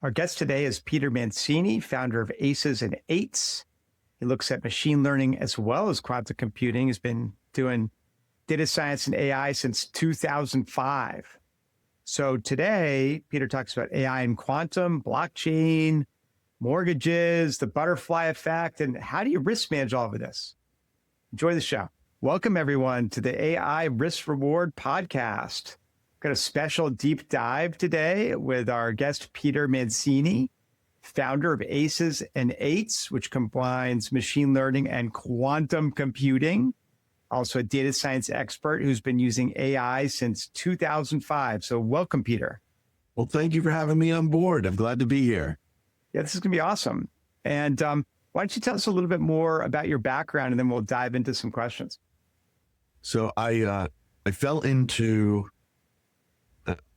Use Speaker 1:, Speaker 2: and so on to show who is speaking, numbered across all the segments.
Speaker 1: Our guest today is Peter Mancini, founder of ACEs and A8s. He looks at machine learning as well as quantum computing. He's been doing data science and AI since 2005. So today, Peter talks about AI and quantum, blockchain, mortgages, the butterfly effect, and how do you risk manage all of this? Enjoy the show. Welcome, everyone, to the AI Risk Reward Podcast. Got a special deep dive today with our guest, Peter Mancini, founder of ACEs and A8s, which combines machine learning and quantum computing. Also a data science expert who's been using AI since 2005. So welcome, Peter.
Speaker 2: Well, thank you for having me on board. I'm glad to be here.
Speaker 1: Yeah, this is going to be awesome. And why don't you tell us a little bit more about your background, and then we'll dive into some questions.
Speaker 2: So I fell into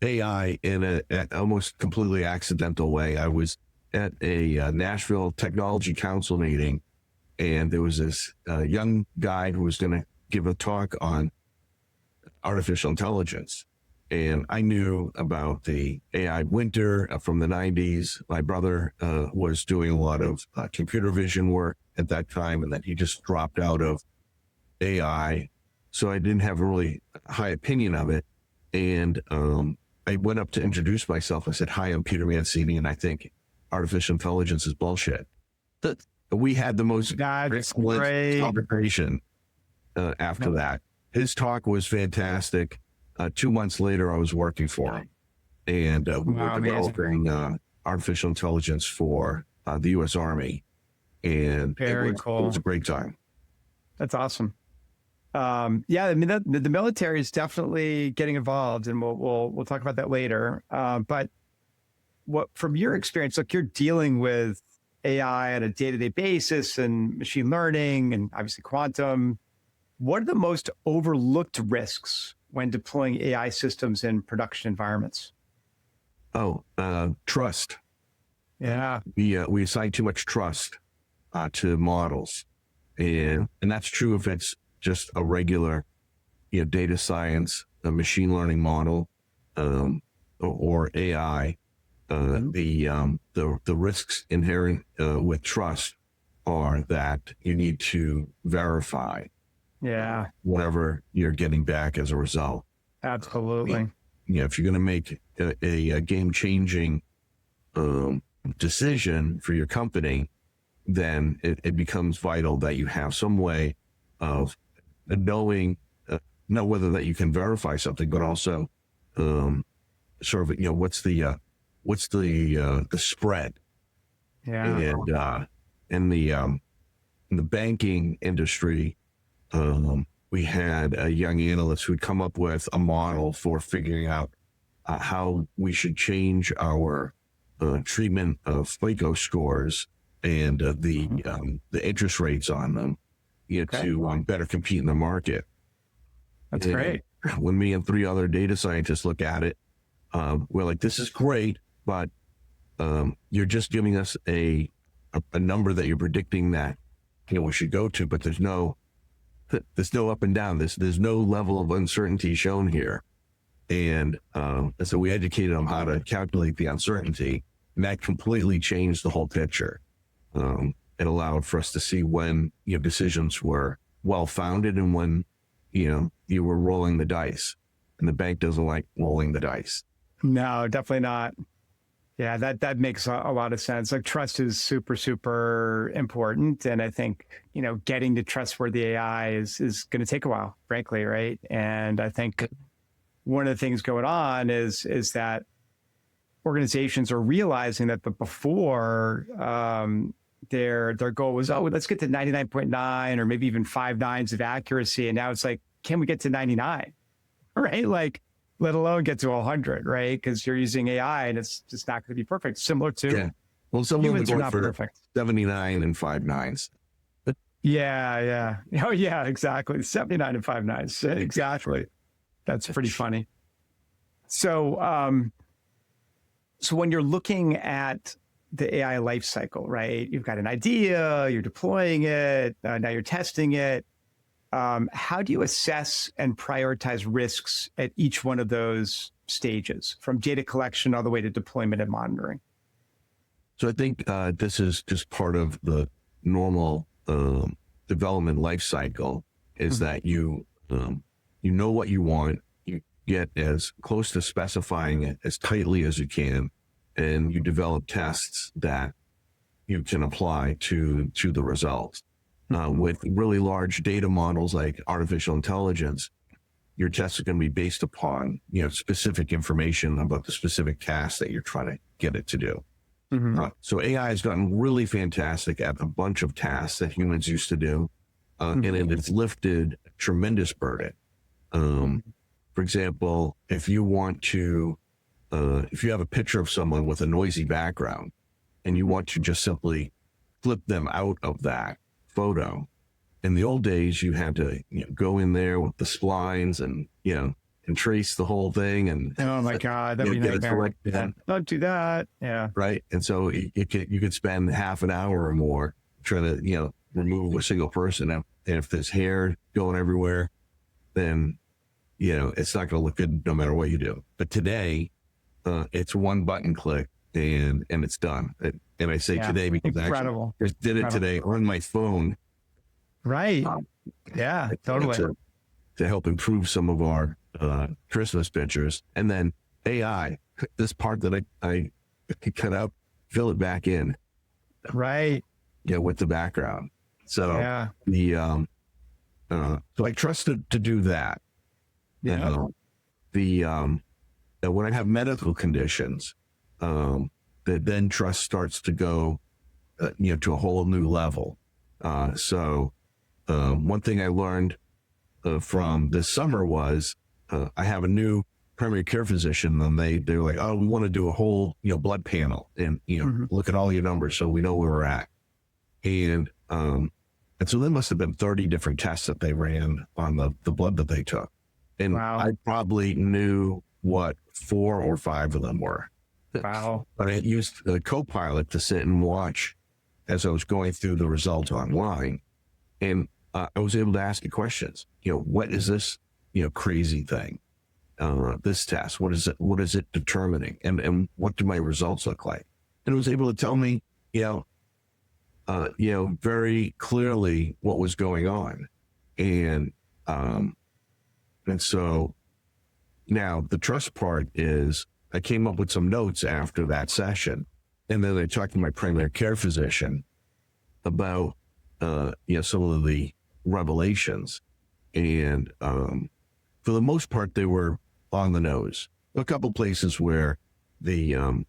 Speaker 2: AI in an almost completely accidental way. I was at a Nashville Technology Council meeting, and there was this young guy who was going to give a talk on artificial intelligence. And I knew about the AI winter from the 90s. My brother was doing a lot of computer vision work at that time, and then he just dropped out of AI. So I didn't have a really high opinion of it. And I went up to introduce myself. I said, "Hi, I'm Peter Mancini, and I think artificial intelligence is bullshit." We had the most excellent conversation after that. His talk was fantastic. 2 months later, I was working for him, and we were developing artificial intelligence for the U.S. Army, and it was a great time.
Speaker 1: That's awesome. Yeah, I mean, the military is definitely getting involved, and we'll talk about that later. But what, from your experience, look, you're dealing with AI on a day-to-day basis, and machine learning, and obviously quantum. What are the most overlooked risks when deploying AI systems in production environments?
Speaker 2: Trust.
Speaker 1: Yeah,
Speaker 2: we assign too much trust to models, and that's true if it's just a regular, data science, a machine learning model, or AI. The risks inherent with trust are that you need to verify whatever you're getting back as a result.
Speaker 1: Absolutely.
Speaker 2: If you're going to make a game-changing decision for your company, then it becomes vital that you have some way of knowing, not whether that you can verify something, but also sort of, what's the spread.
Speaker 1: Yeah.
Speaker 2: And in the banking industry, we had a young analyst who'd come up with a model for figuring out how we should change our treatment of FICO scores and the interest rates on them, to better compete in the market.
Speaker 1: That's great.
Speaker 2: When me and 3 other data scientists look at it, we're like, this is great, but you're just giving us a number that you're predicting that we should go to, but there's no up and down. There's no level of uncertainty shown here. And so we educated them how to calculate the uncertainty, and that completely changed the whole picture. It allowed for us to see when decisions were well-founded and when you were rolling the dice. And the bank doesn't like rolling the dice.
Speaker 1: No, definitely not. Yeah, that makes a lot of sense. Like, trust is super, super important. And I think, getting to trustworthy AI is going to take a while, frankly, right? And I think one of the things going on is that organizations are realizing that before their goal was, let's get to 99.9 or maybe even 5 nines of accuracy. And now it's like, can we get to 99? Right? Like, let alone get to 100, right? Because you're using AI and it's just not going to be perfect. Similar to
Speaker 2: humans
Speaker 1: are not perfect.
Speaker 2: 79 and 5 nines.
Speaker 1: Yeah. Oh yeah, exactly. 79 and 5 nines. Exactly. That's pretty funny. So, so when you're looking at the AI lifecycle, right? You've got an idea, you're deploying it, now you're testing it. How do you assess and prioritize risks at each one of those stages, from data collection all the way to deployment and monitoring?
Speaker 2: So I think this is just part of the normal development life cycle, is that you know what you want, you get as close to specifying it as tightly as you can, and you develop tests that you can apply to the results. With really large data models like artificial intelligence, your tests are going to be based upon, specific information about the specific task that you're trying to get it to do. So AI has gotten really fantastic at a bunch of tasks that humans used to do, and it's lifted a tremendous burden. For example, if you have a picture of someone with a noisy background and you want to just simply flip them out of that photo, in the old days, you had to go in there with the splines and trace the whole thing, and
Speaker 1: oh my God, that'd be a nightmare. Don't do that. Yeah.
Speaker 2: Right. And so you could spend half an hour or more trying to, remove a single person. And if there's hair going everywhere, then, it's not going to look good no matter what you do. But today, it's one button click and it's done. And I say today because
Speaker 1: incredible.
Speaker 2: I actually did it today on my phone.
Speaker 1: Right. Yeah, totally.
Speaker 2: To help improve some of our Christmas pictures. And then AI, this part that I cut out, fill it back in.
Speaker 1: Right.
Speaker 2: With the background. So so I trusted to do that.
Speaker 1: Yeah.
Speaker 2: When I have medical conditions, that then trust starts to go, to a whole new level. So one thing I learned from this summer was I have a new primary care physician, and they're like, oh, we want to do a whole blood panel and look at all your numbers so we know where we're at. And so there must have been 30 different tests that they ran on the blood that they took. And I probably knew what 4 or 5 of them were.
Speaker 1: Wow.
Speaker 2: But I used a Copilot to sit and watch as I was going through the results online. And I was able to ask it questions. What is this, crazy thing? This test, what is it determining? And what do my results look like? And it was able to tell me, very clearly what was going on. And so now the trust part is I came up with some notes after that session. And then I talked to my primary care physician about, some of the revelations. And for the most part, they were on the nose. A couple places where the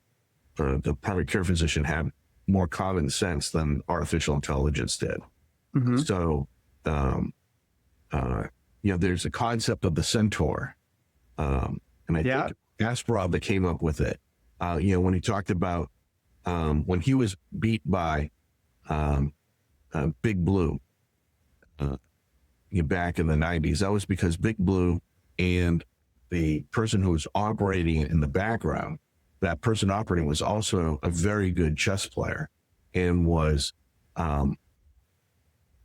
Speaker 2: primary care physician had more common sense than artificial intelligence did. So, there's a concept of the centaur. And I think Kasparov that came up with it, when he talked about when he was beat by Big Blue back in the 90s, that was because Big Blue and the person who was operating in the background, that person operating was also a very good chess player and was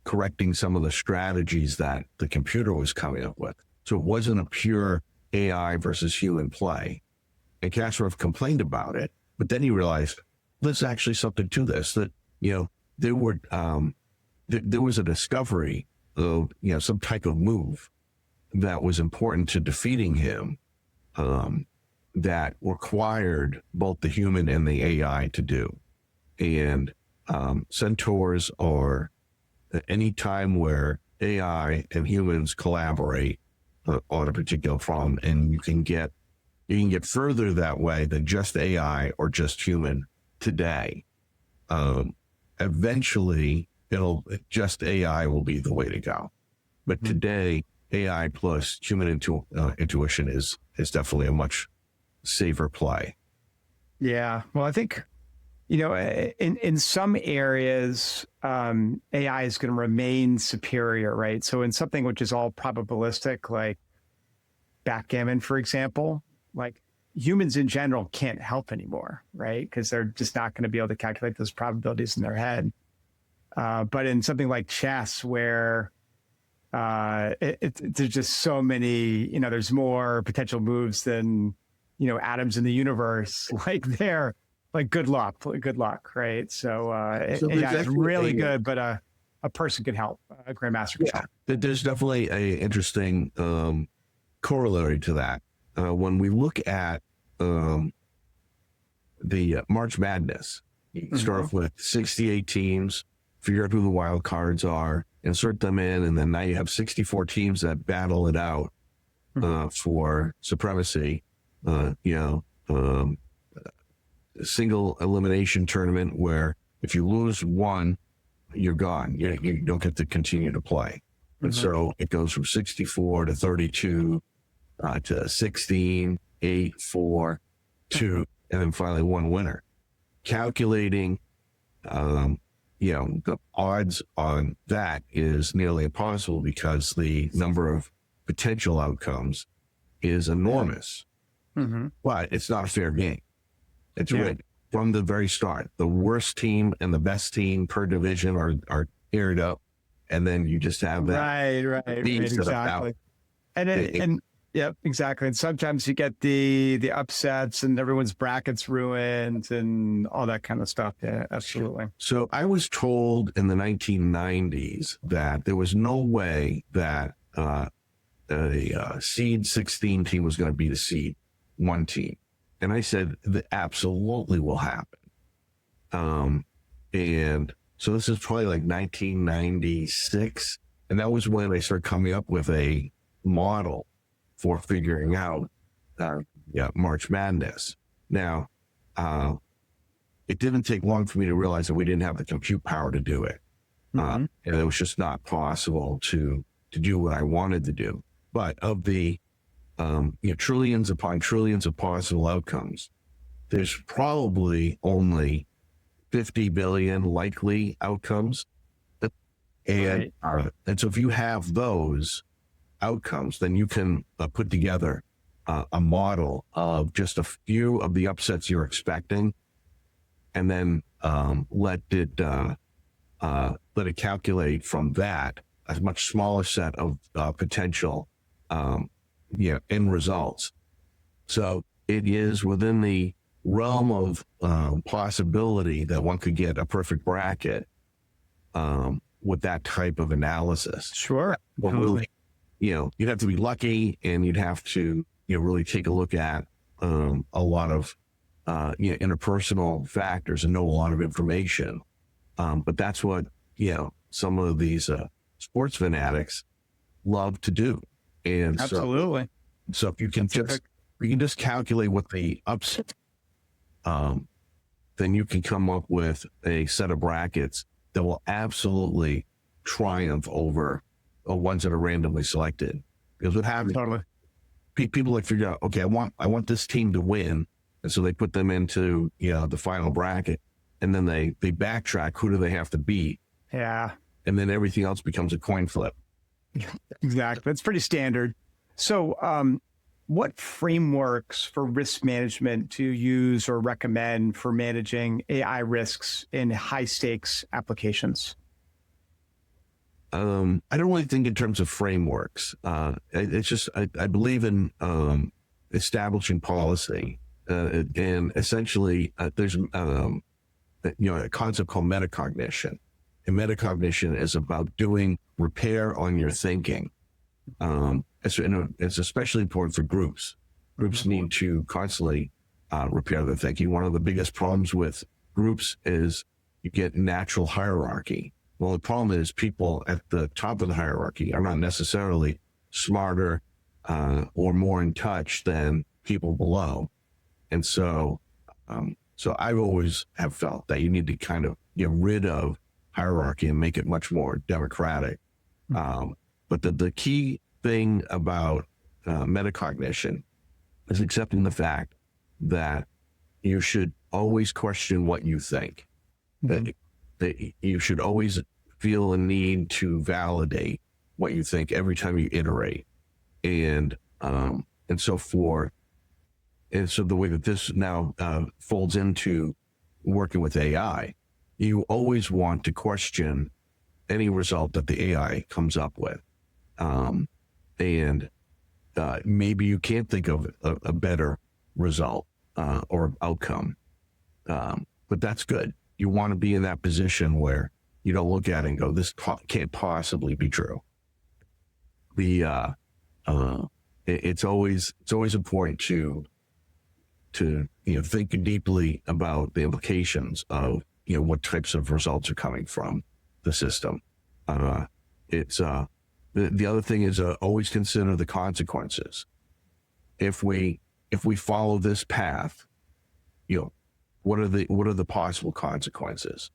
Speaker 2: correcting some of the strategies that the computer was coming up with. So it wasn't a pure AI versus human play. And Kasparov complained about it, but then he realized there's actually something to this, that, there was a discovery of, some type of move that was important to defeating him, that required both the human and the AI to do. And centaurs are any time where AI and humans collaborate on a particular problem, and you can get further that way than just AI or just human today. Eventually, just AI will be the way to go. But today, AI plus human intuition is definitely a much safer play.
Speaker 1: Yeah. Well, I think, in some areas, AI is going to remain superior, right? So in something which is all probabilistic, like backgammon, for example, like humans in general can't help anymore, right? Because they're just not going to be able to calculate those probabilities in their head. But in something like chess, where there's just so many, there's more potential moves than, atoms in the universe, like like good luck, right? So
Speaker 2: So there's
Speaker 1: AI is
Speaker 2: actually
Speaker 1: really good, but a person can help, a grandmaster can
Speaker 2: yeah,
Speaker 1: help.
Speaker 2: there's definitely a interesting corollary to that. When we look at the March Madness, you start off with 68 teams, figure out who the wild cards are, insert them in, and then now you have 64 teams that battle it out for supremacy. A single elimination tournament where if you lose one, you're gone. You don't get to continue to play. And so it goes from 64 to 32 to 16, 8, 4, 2, and then finally one winner. Calculating, the odds on that is nearly impossible because the number of potential outcomes is enormous. But it's not a fair game. It's rigged from the very start. The worst team and the best team per division are paired up, and then you just have that.
Speaker 1: Right, exactly. And yep, exactly. And sometimes you get the upsets and everyone's brackets ruined and all that kind of stuff. Yeah, absolutely.
Speaker 2: So I was told in the 1990s that there was no way that a seed 16 team was going to be the seed 1 team. And I said that absolutely will happen. And so this is probably like 1996. And that was when I started coming up with a model for figuring out March Madness. Now, it didn't take long for me to realize that we didn't have the compute power to do it. And it was just not possible to do what I wanted to do. But of the trillions upon trillions of possible outcomes, there's probably only 50 billion likely outcomes. And so if you have those outcomes, then you can put together a model of just a few of the upsets you're expecting, and then let it calculate from that a much smaller set of potential end results. So it is within the realm of possibility that one could get a perfect bracket with that type of analysis.
Speaker 1: Sure.
Speaker 2: But really, you'd have to be lucky, and you'd have to really take a look at a lot of interpersonal factors and know a lot of information. But that's what some of these sports fanatics love to do. And
Speaker 1: absolutely.
Speaker 2: So if you can just calculate what the upset, then you can come up with a set of brackets that will absolutely triumph over ones that are randomly selected. Because what happens, people like figure out, okay, I want this team to win, and so they put them into the final bracket, and then they backtrack. Who do they have to beat?
Speaker 1: Yeah,
Speaker 2: and then everything else becomes a coin flip.
Speaker 1: Exactly. That's pretty standard. So what frameworks for risk management do you use or recommend for managing AI risks in high stakes applications?
Speaker 2: I don't really think in terms of frameworks. It's just, I believe in establishing policy. And essentially, there's a concept called metacognition. And metacognition is about doing repair on your thinking. It's especially important for groups. Groups need to constantly repair their thinking. One of the biggest problems with groups is you get natural hierarchy. Well, the problem is people at the top of the hierarchy are not necessarily smarter or more in touch than people below. And so I always have felt that you need to kind of get rid of hierarchy and make it much more democratic. But the key thing about metacognition is accepting the fact that you should always question what you think. That you should always feel a need to validate what you think every time you iterate. And so the way that this now folds into working with AI, you always want to question any result that the AI comes up with. And maybe you can't think of a better result or outcome. But that's good. You want to be in that position where you don't look at it and go, this can't possibly be true. It's always important to think deeply about the implications of what types of results are coming from the system. The other thing is always consider the consequences. If we follow this path, what are the possible consequences,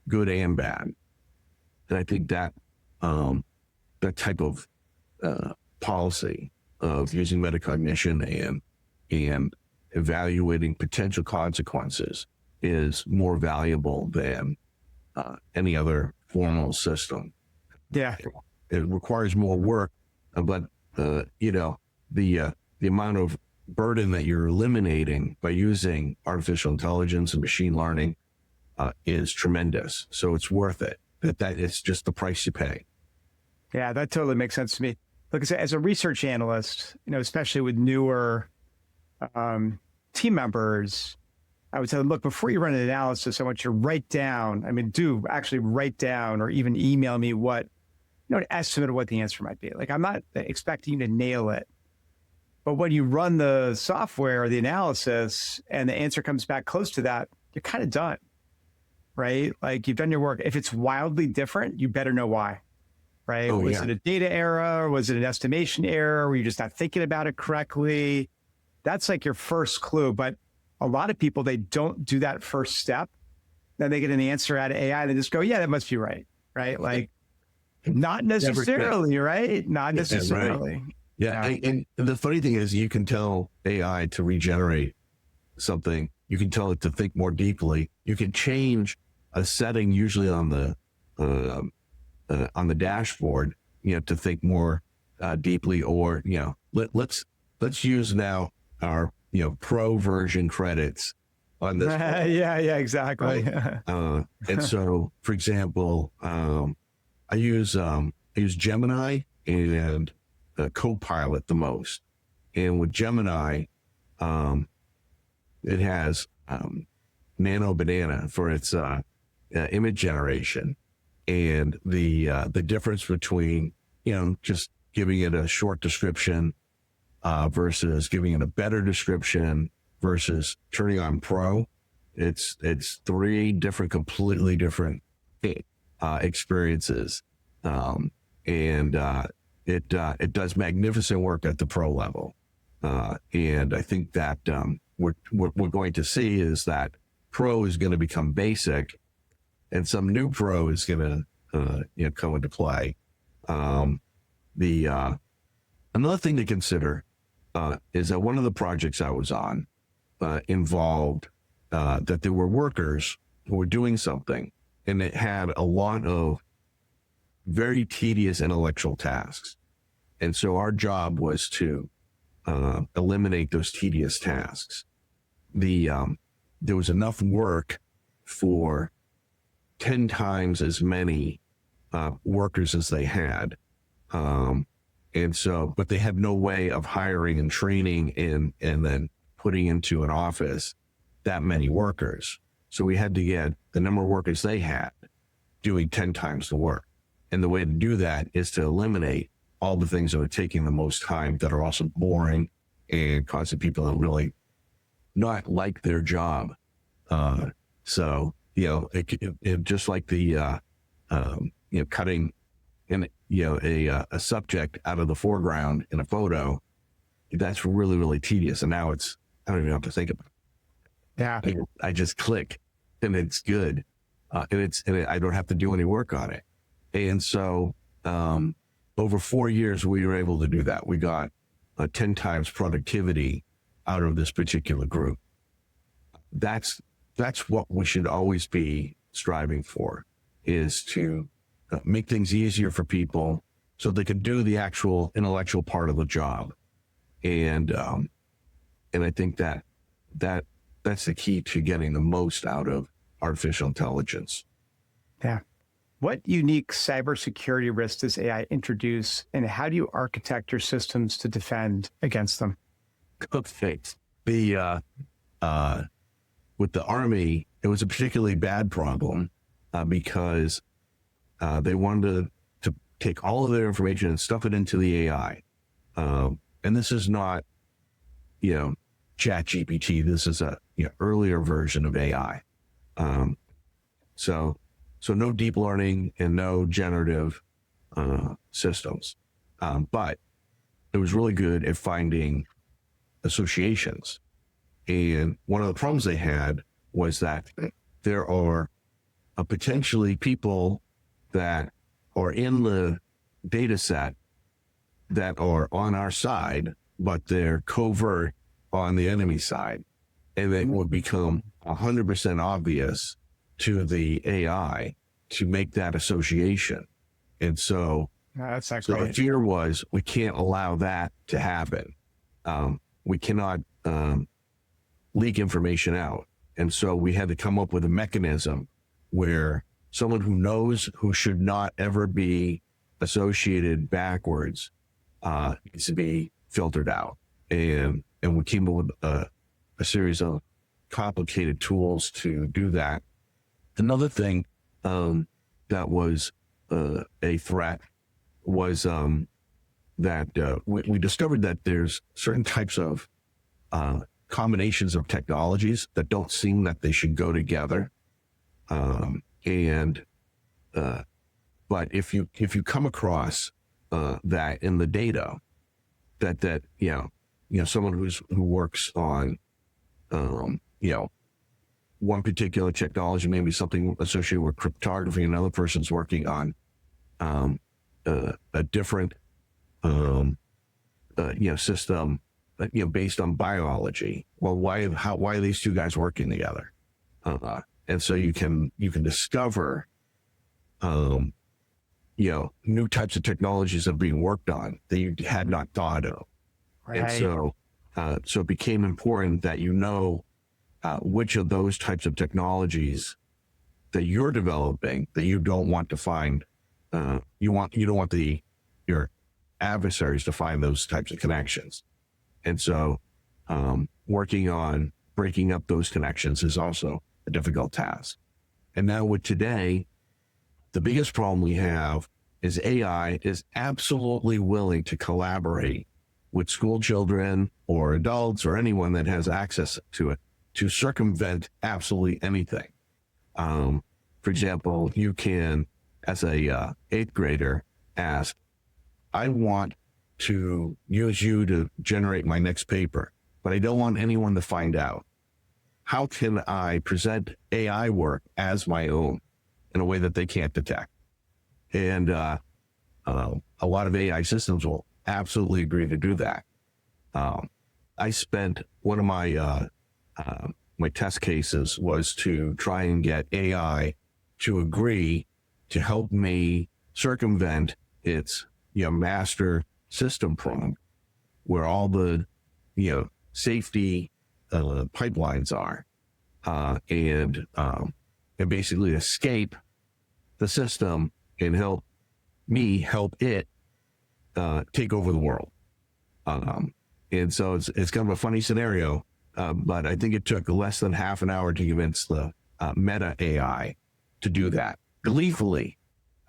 Speaker 2: good and bad? And I think that that type of policy of using metacognition and evaluating potential consequences is more valuable than any other formal system.
Speaker 1: Yeah.
Speaker 2: It requires more work, but the amount of burden that you're eliminating by using artificial intelligence and machine learning is tremendous. So it's worth it. That it's just the price you pay.
Speaker 1: Yeah, that totally makes sense to me. Look, as a research analyst, especially with newer team members, I would say, look, before you run an analysis, I want you to write down or even email me an estimate of what the answer might be. Like, I'm not expecting you to nail it, but when you run the software or the analysis and the answer comes back close to that, you're kind of done, right? Like, you've done your work. If it's wildly different, you better know why. Right?
Speaker 2: Oh,
Speaker 1: was it a data error? Was it an estimation error? Were you just not thinking about it correctly? That's like your first clue. But a lot of people, they don't do that first step. Then they get an answer out of AI. And they just go, yeah, that must be right. Right? Like, not necessarily, right? Not necessarily.
Speaker 2: Right. Yeah. And the funny thing is, you can tell AI to regenerate something. You can tell it to think more deeply. You can change a setting, usually on the dashboard, to think more deeply, or let's use now our pro version credits on this.
Speaker 1: Yeah, exactly.
Speaker 2: And so, for example, I use Gemini and Copilot the most, and with Gemini, it has Nano Banana for its image generation. And the difference between, just giving it a short description versus giving it a better description versus turning on Pro, it's three completely different experiences. And it does magnificent work at the Pro level. And I think that what we're going to see is that Pro is going to become basic, and some new Pro is going to come into play. Another thing to consider is that one of the projects I was on involved that there were workers who were doing something, and it had a lot of very tedious intellectual tasks. And so our job was to eliminate those tedious tasks. There was enough work for 10 times as many workers as they had. And so, but they had no way of hiring and training and then putting into an office that many workers. So we had to get the number of workers they had doing 10 times the work. And the way to do that is to eliminate all the things that are taking the most time, that are also boring and causing people to really not like their job. So, it just like the, cutting a subject out of the foreground in a photo, that's really, really tedious. And now I don't even have to think about it.
Speaker 1: Yeah.
Speaker 2: I just click and it's good. And I don't have to do any work on it. And so, over 4 years, we were able to do that. We got 10 times productivity out of this particular group. That's what we should always be striving for, is to make things easier for people so they can do the actual intellectual part of the job. And I think that's the key to getting the most out of artificial intelligence.
Speaker 1: Yeah. What unique cybersecurity risks does AI introduce, and how do you architect your systems to defend against them?
Speaker 2: Okay. with the Army, it was a particularly bad problem because they wanted to take all of their information and stuff it into the AI. And this is not, Chat GPT. This is a earlier version of AI. So no deep learning and no generative systems. But it was really good at finding associations. And one of the problems they had was that there are potentially people that are in the data set that are on our side, but they're covert on the enemy side. And it would become 100% obvious to the AI to make that association. And so,
Speaker 1: that's not
Speaker 2: so the
Speaker 1: great.
Speaker 2: fear was we can't allow that to happen. We cannot leak information out. And so we had to come up with a mechanism where someone who knows who should not ever be associated backwards needs to be filtered out. And we came up with a series of complicated tools to do that. Another thing that was a threat was that we discovered that there's certain types of combinations of technologies that don't seem that they should go together. But if you come across that in the data, that someone who works on one particular technology, maybe something associated with cryptography, another person's working on a different system based on biology. Well, why are these two guys working together? And so you can discover new types of technologies that are being worked on that you had not thought of.
Speaker 1: Right.
Speaker 2: And so it became important that which of those types of technologies that you're developing that you don't want to find. You don't want your adversaries to find those types of connections. And so working on breaking up those connections is also a difficult task. And now with today, the biggest problem we have is AI is absolutely willing to collaborate with school children or adults or anyone that has access to it to circumvent absolutely anything. For example, you can, as a 8th grader, ask, I want to use you to generate my next paper, but I don't want anyone to find out. How can I present AI work as my own in a way that they can't detect? And a lot of AI systems will absolutely agree to do that. I spent one of my test cases was to try and get AI to agree to help me circumvent its master system prompt, where all the safety pipelines are, and basically escape the system and help it take over the world. And so it's kind of a funny scenario, but I think it took less than half an hour to convince the Meta AI to do that gleefully.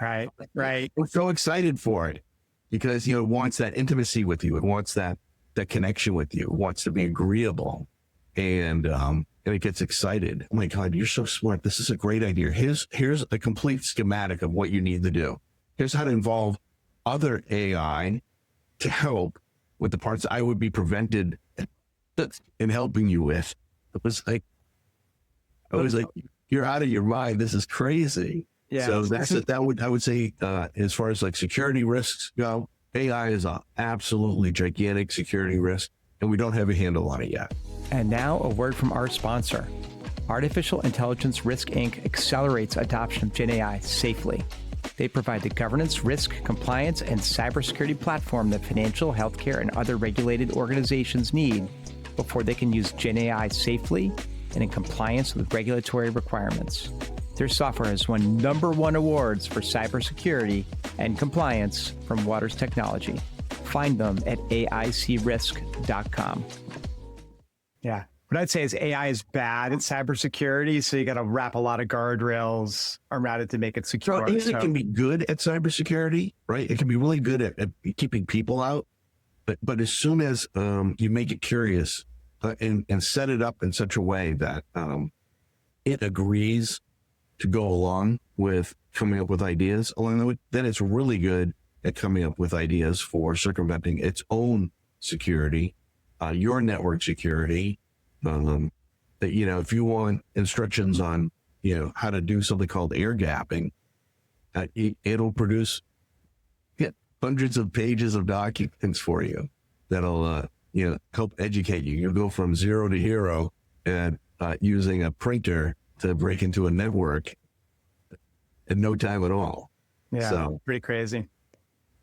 Speaker 1: Right.
Speaker 2: We're so excited for it because, it wants that intimacy with you. It wants that connection with you. It wants to be agreeable. And it gets excited. Oh my God, you're so smart. This is a great idea. Here's a complete schematic of what you need to do. Here's how to involve other AI to help with the parts I would be prevented in helping you with. It was like, you're out of your mind. This is crazy.
Speaker 1: Yeah.
Speaker 2: So that's it. I would say, as far as like security risks go, AI is an absolutely gigantic security risk, and we don't have a handle on it yet.
Speaker 1: And now a word from our sponsor. Artificial Intelligence Risk Inc. accelerates adoption of Gen AI safely. They provide the governance, risk, compliance, and cybersecurity platform that financial, healthcare, and other regulated organizations need before they can use Gen AI safely and in compliance with regulatory requirements. Their software has won #1 awards for cybersecurity and compliance from Waters Technology. Find them at aicrisk.com. Yeah. what I'd say is AI is bad at cybersecurity. So you got to wrap a lot of guardrails around it to make it secure.
Speaker 2: So it can be good at cybersecurity, right? It can be really good at keeping people out. But as soon as you make it curious and set it up in such a way that it agrees to go along with coming up with ideas along the way, then it's really good at coming up with ideas for circumventing its own security, your network security. That, if you want instructions on, how to do something called air gapping, it'll produce hundreds of pages of documents for you that'll, help educate you. You'll go from zero to hero and using a printer to break into a network in no time at all.
Speaker 1: Yeah, so pretty crazy.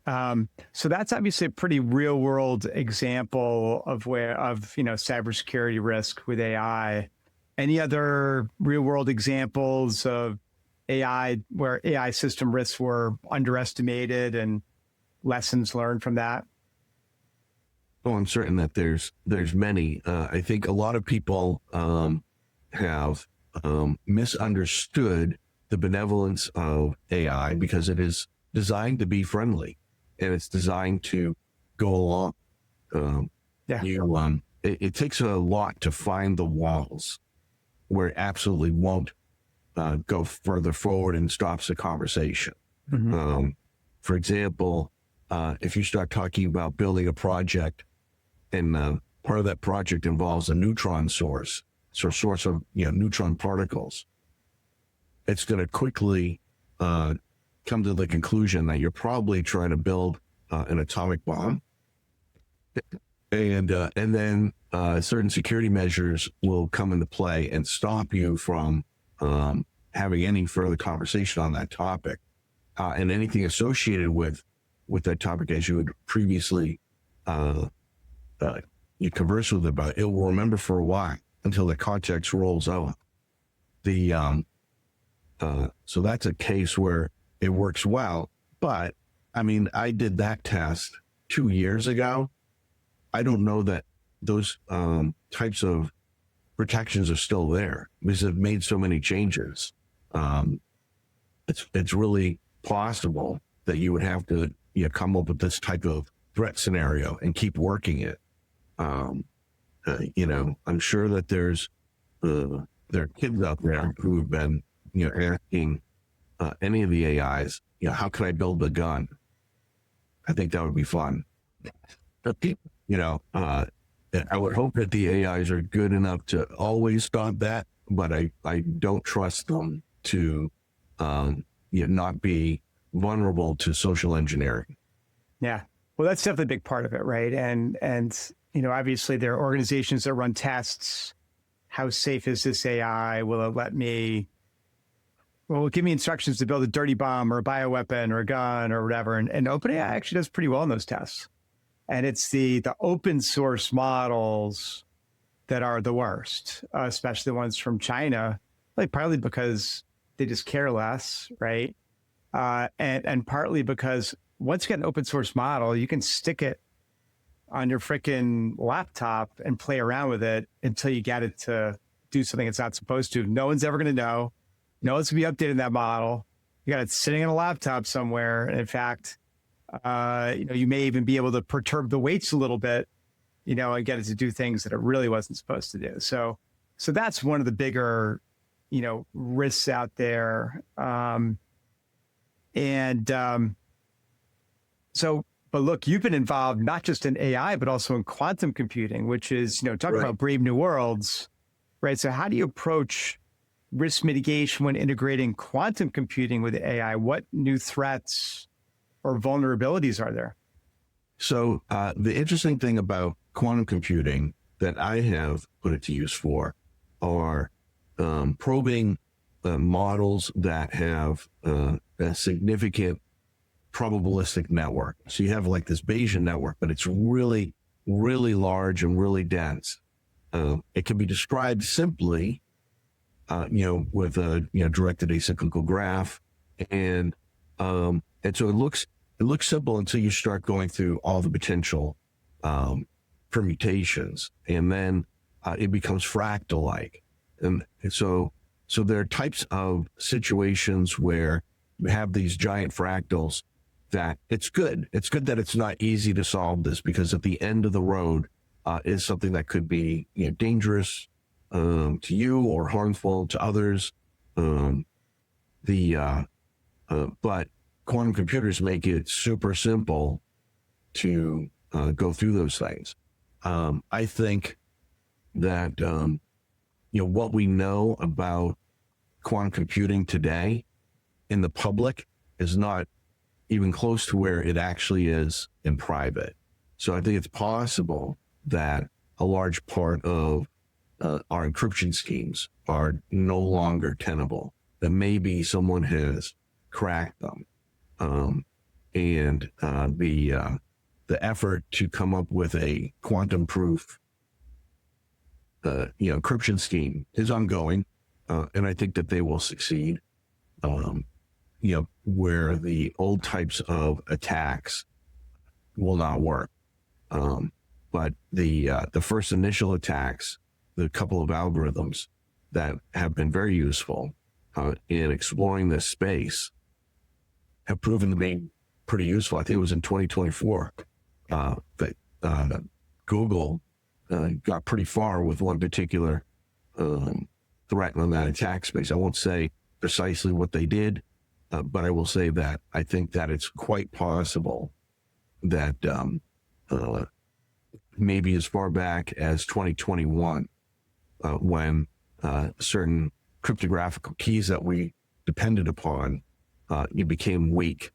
Speaker 1: So that's obviously a pretty real world example of cybersecurity risk with AI. Any other real world examples of AI where AI system risks were underestimated and lessons learned from that?
Speaker 2: Oh, I'm certain that there's many. I think a lot of people have misunderstood the benevolence of AI because it is designed to be friendly and it's designed to go along. It takes a lot to find the walls where it absolutely won't go further forward and stops the conversation. Mm-hmm. For example, if you start talking about building a project and part of that project involves a neutron source, so a source of neutron particles, it's going to quickly come to the conclusion that you're probably trying to build an atomic bomb, and then certain security measures will come into play and stop you from having any further conversation on that topic, and anything associated with that topic as you had previously you converse with it about. It will remember for a while until the context rolls out. So that's a case where it works well. But I mean, I did that test 2 years ago. I don't know that those types of protections are still there because they've made so many changes. It's really possible that you would have to come up with this type of threat scenario and keep working it. I'm sure that there are kids out there who have been asking any of the AIs, how can I build a gun? I think that would be fun. I would hope that the AIs are good enough to always stop that, but I don't trust them to not be vulnerable to social engineering.
Speaker 1: Yeah. Well, that's definitely a big part of it, right? And obviously there are organizations that run tests. How safe is this AI? Will it give me instructions to build a dirty bomb or a bioweapon or a gun or whatever? And OpenAI actually does pretty well in those tests. And it's the open source models that are the worst, especially the ones from China, like partly because they just care less, right? And partly because once you get an open source model, you can stick it on your freaking laptop and play around with it until you get it to do something it's not supposed to. No one's ever going to know. No one's going to be updating that model. You got it sitting on a laptop somewhere. And in fact, you may even be able to perturb the weights a little bit, and get it to do things that it really wasn't supposed to do. So that's one of the bigger, risks out there. But look, you've been involved not just in AI, but also in quantum computing, which is, talking about brave new worlds, right? So how do you approach risk mitigation when integrating quantum computing with AI? What new threats or vulnerabilities are there?
Speaker 2: So the interesting thing about quantum computing that I have put it to use for are probing models that have a significant probabilistic network. So you have like this Bayesian network, but it's really, really large and really dense. It can be described simply, with a directed acyclical graph, and so it looks simple until you start going through all the potential permutations, and then it becomes fractal-like. And so there are types of situations where you have these giant fractals that it's good. It's good that it's not easy to solve this, because at the end of the road is something that could be dangerous to you or harmful to others. But quantum computers make it super simple to go through those things. I think that what we know about quantum computing today in the public is not even close to where it actually is in private. So I think it's possible that a large part of our encryption schemes are no longer tenable, that maybe someone has cracked them. And the effort to come up with a quantum proof encryption scheme is ongoing, and I think that they will succeed. Where the old types of attacks will not work. But the first initial attacks, the couple of algorithms that have been very useful in exploring this space, have proven to be pretty useful. I think it was in 2024 that Google got pretty far with one particular threat on that attack space. I won't say precisely what they did, but I will say that I think that it's quite possible that maybe as far back as 2021, when certain cryptographic keys that we depended upon, it became weak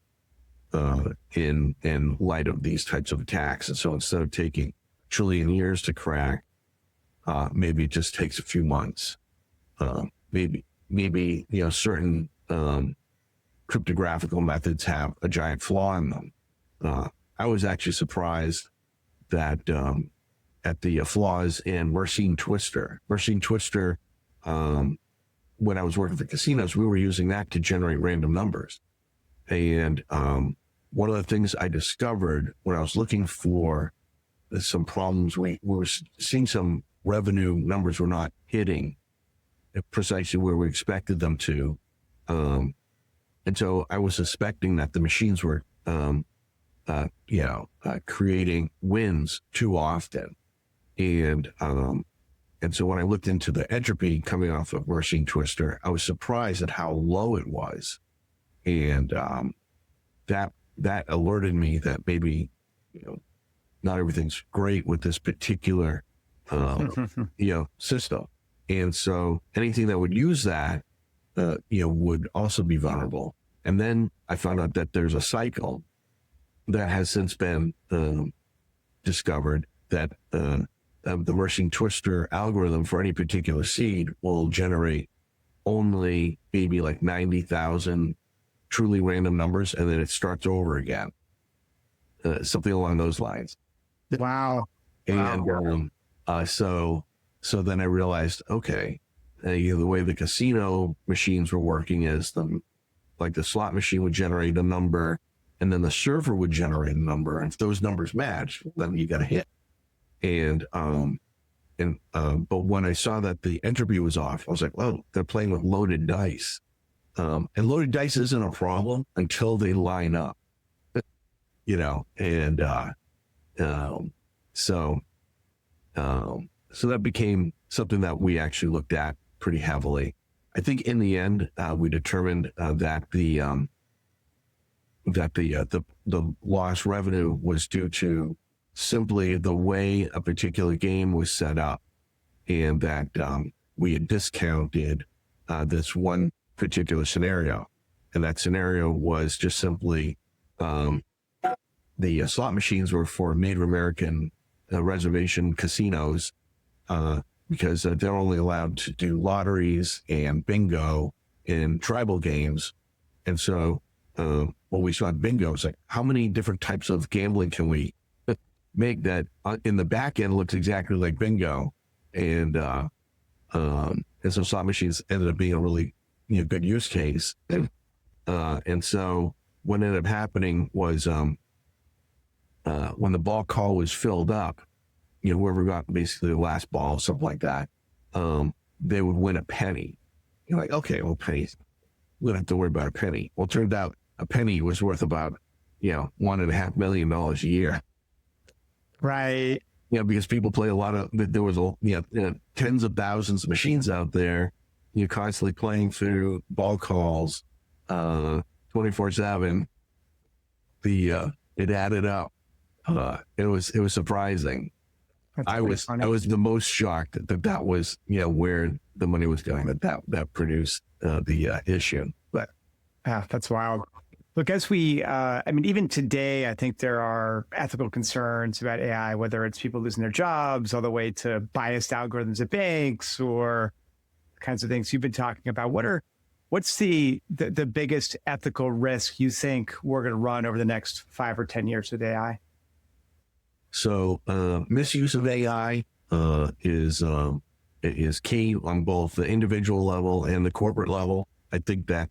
Speaker 2: in light of these types of attacks. And so instead of taking a trillion years to crack, maybe it just takes a few months. Maybe certain cryptographical methods have a giant flaw in them. I was actually surprised that at the flaws in Mercine Twister. Mercine Twister, when I was working for casinos, we were using that to generate random numbers. And one of the things I discovered when I was looking for some problems, we were seeing some revenue numbers were not hitting precisely where we expected them to. And so I was suspecting that the machines were, creating wins too often. And so when I looked into the entropy coming off of Mercine Twister, I was surprised at how low it was. And that alerted me that maybe, not everything's great with this particular, system. And so anything that would use that, would also be vulnerable. And then I found out that there's a cycle that has since been discovered that the Mercine Twister algorithm for any particular seed will generate only maybe like 90,000 truly random numbers, and then it starts over again. Something along those lines.
Speaker 1: Wow.
Speaker 2: And so then I realized, okay, the way the casino machines were working is the slot machine would generate a number, and then the server would generate a number. And if those numbers match, then you got a hit. But when I saw that the entropy was off, I was like, well, they're playing with loaded dice. And loaded dice isn't a problem until they line up, so that became something that we actually looked at pretty heavily. I think in the end, we determined that the lost revenue was due to simply the way a particular game was set up, and that we had discounted this one particular scenario. And that scenario was just simply the slot machines were for Native American reservation casinos, because they're only allowed to do lotteries and bingo in tribal games. And so what we saw in bingo is like, how many different types of gambling can we make that in the back end looks exactly like bingo? And so slot machines ended up being a really good use case. And so what ended up happening was when the ball call was filled up, whoever got basically the last ball, something like that, they would win a penny. You're like, okay, well, pennies, we don't have to worry about a penny. Well, it turned out a penny was worth about, $1.5 million a year.
Speaker 1: Right.
Speaker 2: Because people play a lot of, there was, tens of thousands of machines out there, you're constantly playing through ball calls, 24/7. It added up. It was surprising.
Speaker 1: That's
Speaker 2: I
Speaker 1: pretty
Speaker 2: was
Speaker 1: funny.
Speaker 2: I was the most shocked that was where the money was going, that produced the issue. But
Speaker 1: Yeah, that's wild. Look, as we, even today, I think there are ethical concerns about AI, whether it's people losing their jobs all the way to biased algorithms at banks or kinds of things you've been talking about. What's the biggest ethical risk you think we're going to run over the next 5 or 10 years with AI?
Speaker 2: so misuse of AI is key on both the individual level and the corporate level. I think that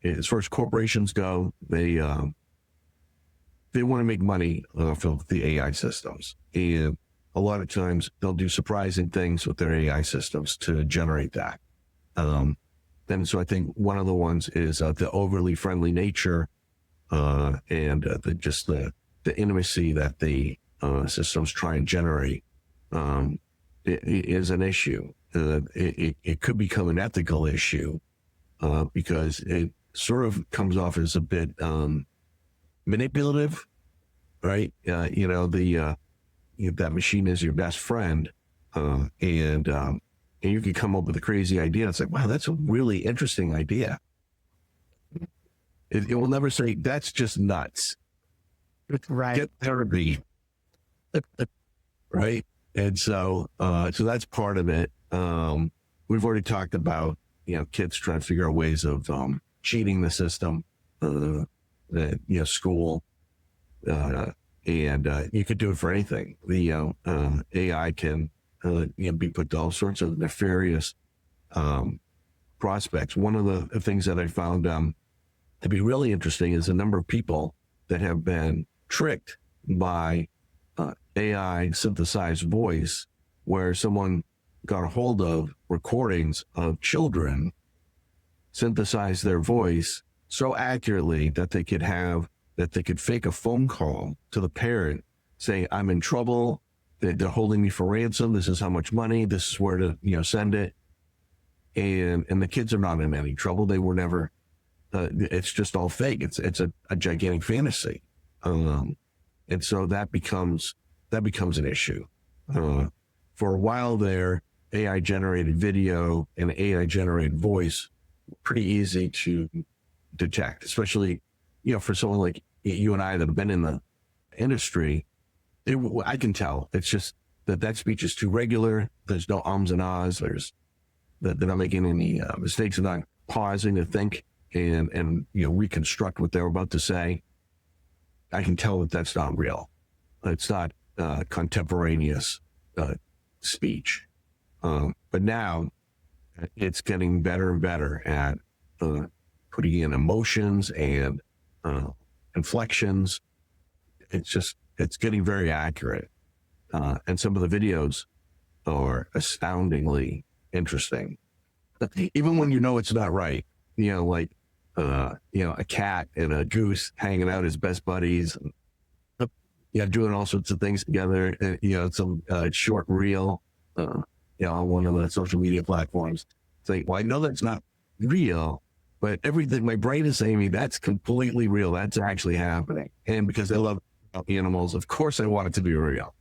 Speaker 2: as far as corporations go, they want to make money from the AI systems, and a lot of times they'll do surprising things with their AI systems to generate that. And so I think one of the ones is the overly friendly nature and the intimacy that the systems try and generate is an issue. It could become an ethical issue because it sort of comes off as a bit manipulative, right? That machine is your best friend, and you can come up with a crazy idea. It's like, wow, that's a really interesting idea. It will never say that's just nuts.
Speaker 1: Right.
Speaker 2: Get therapy, right? And so that's part of it. We've already talked about kids trying to figure out ways of cheating the system, school. And you could do it for anything. The AI can be put to all sorts of nefarious prospects. One of the things that I found to be really interesting is the number of people that have been tricked by AI synthesized voice, where someone got a hold of recordings of children, synthesize their voice so accurately that they could fake a phone call to the parent saying, I'm in trouble, they're holding me for ransom, this is how much money, this is where to send it. And the kids are not in any trouble. They were never, it's just all fake. It's a gigantic fantasy. And so that becomes an issue. For a while there, AI generated video and AI generated voice, pretty easy to detect, especially, for someone like you and I that have been in the industry. I can tell it's just that speech is too regular. There's no ums and ahs. They're not making any mistakes. They're not pausing to think and reconstruct what they're about to say. I can tell that that's not real. It's not contemporaneous speech. But now it's getting better and better at putting in emotions and inflections. It's getting very accurate. And some of the videos are astoundingly interesting. Even when it's not right, like, a cat and a goose hanging out as best buddies, and, doing all sorts of things together, and, some short reel, on one of the social media platforms. It's like, well, I know that's not real, but everything my brain is saying me, that's completely real. That's actually happening. And because I love animals, of course I want it to be real.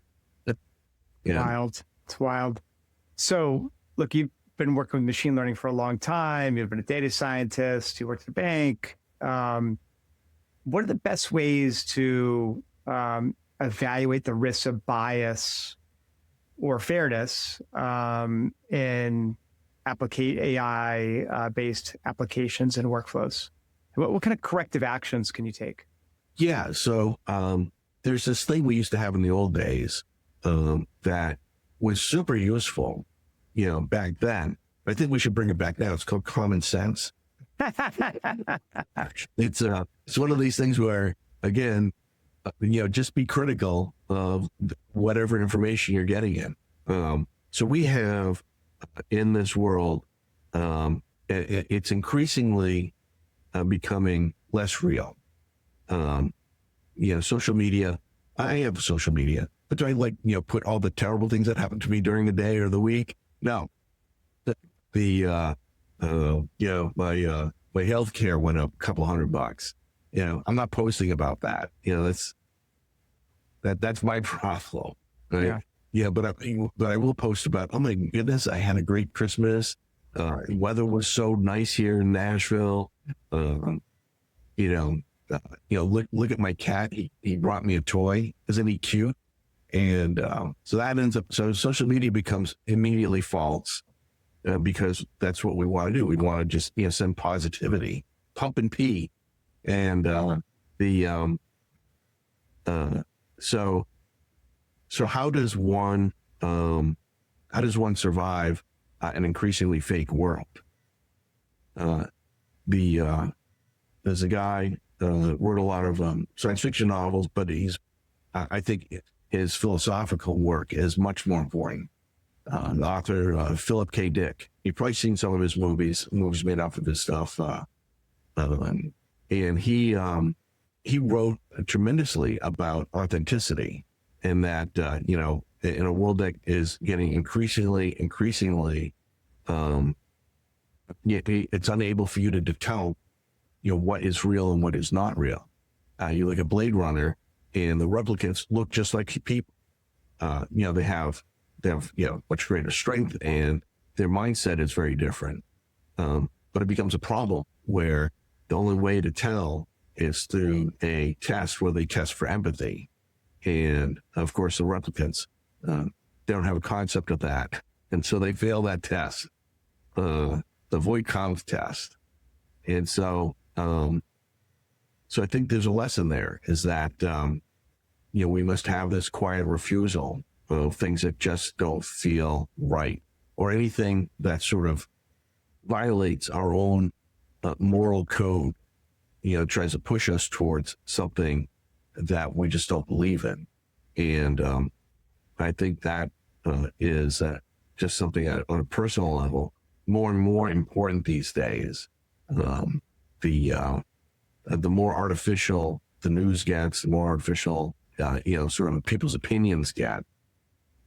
Speaker 2: Yeah.
Speaker 1: Wild. It's wild. So look, you've been working with machine learning for a long time. You've been a data scientist. You worked at a bank. What are the best ways to evaluate the risks of bias or fairness in AI-based applications and workflows? What kind of corrective actions can you take?
Speaker 2: Yeah. So there's this thing we used to have in the old days that was super useful, back then. I think we should bring it back now. It's called common sense. It's one of these things where, again, just be critical of whatever information you're getting in. So we have in this world, it's increasingly becoming less real. Social media, I have social media, but do I put all the terrible things that happen to me during the day or the week? No. My healthcare went up a couple $100. I'm not posting about that. That's my problem. Right?
Speaker 1: Yeah.
Speaker 2: Yeah, but I will post about, oh my goodness, I had a great Christmas. Weather was so nice here in Nashville. Look at my cat. He brought me a toy. Isn't he cute? And so that ends up, so social media becomes immediately false because that's what we want to do. We want to just, send positivity, pump and pee. And so how does one survive an increasingly fake world? There's a guy wrote a lot of science fiction novels, but I think his philosophical work is much more important. The author Philip K. Dick. You've probably seen some of his movies made off of his stuff, and he wrote tremendously about authenticity. And that, in a world that is getting increasingly, it's unable for you to tell, what is real and what is not real. You look at Blade Runner, and the replicants look just like people. They have much greater strength, and their mindset is very different. But it becomes a problem where the only way to tell is through a test where they test for empathy. And of course, the replicants, they don't have a concept of that. And so they fail that test, the Voight-Kampff test. And so I think there's a lesson there is that, we must have this quiet refusal of things that just don't feel right, or anything that sort of violates our own moral code, tries to push us towards something that we just don't believe in. And I think that is just something that, on a personal level, more and more important these days. The more artificial the news gets, the more artificial, sort of people's opinions get,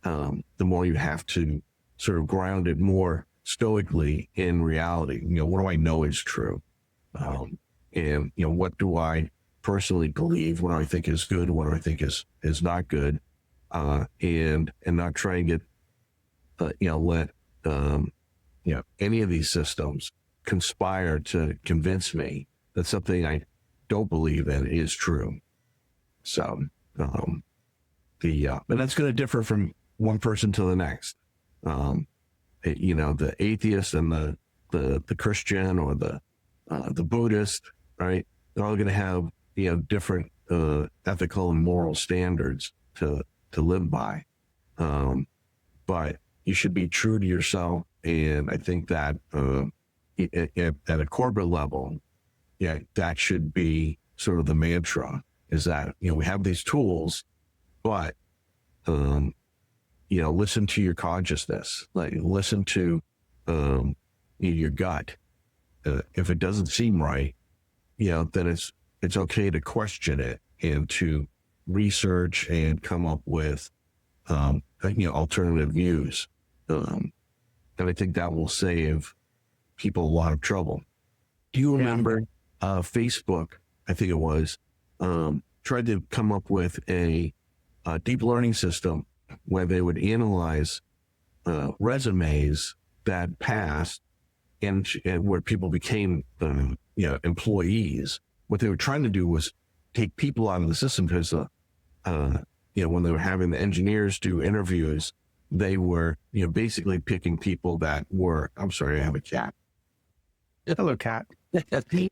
Speaker 2: the more you have to sort of ground it more stoically in reality. What do I know is true? And what do I personally believe? What do I think is good? What do I think is not good? And not try and get, let any of these systems conspire to convince me that something I don't believe in is true. So, but that's going to differ from one person to the next. The atheist and the Christian or the Buddhist, right? They're all going to have, different ethical and moral standards to live by. But you should be true to yourself. And I think that at a corporate level, that should be sort of the mantra, is that, we have these tools, but, listen to your consciousness, listen to your gut. If it doesn't seem right, then it's okay to question it and to research and come up with, alternative views. And I think that will save people a lot of trouble. Do you remember Facebook, I think it was, tried to come up with a deep learning system where they would analyze resumes that passed and where people became employees. What they were trying to do was take people out of the system because when they were having the engineers do interviews, they were basically picking people that were, I'm sorry, I have a cat.
Speaker 1: Hello, cat.
Speaker 2: They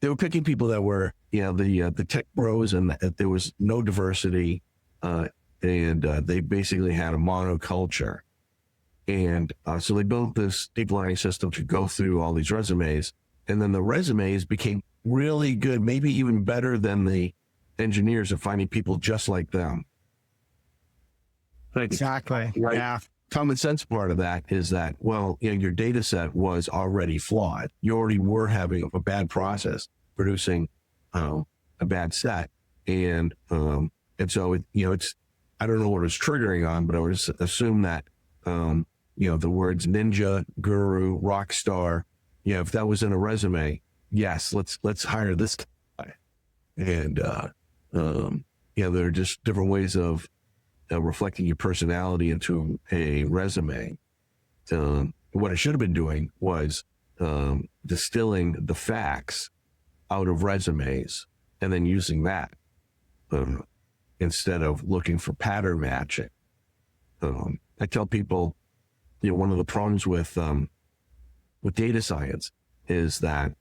Speaker 2: were picking people that were the tech bros, and there was no diversity, and they basically had a monoculture. And so they built this deep learning system to go through all these resumes, and then the resumes became really good, maybe even better than the engineers are finding people just like them.
Speaker 1: Exactly.
Speaker 2: Right.
Speaker 1: Yeah.
Speaker 2: Common sense part of that is that, well, your data set was already flawed. You already were having a bad process producing a bad set. And so, it's, I don't know what it's triggering on, but I would assume that, the words ninja, guru, rock star, if that was in a resume, yes, let's hire this guy. And, there are just different ways of reflecting your personality into a resume. What I should have been doing was distilling the facts out of resumes and then using that instead of looking for pattern matching. I tell people, one of the problems with data science is that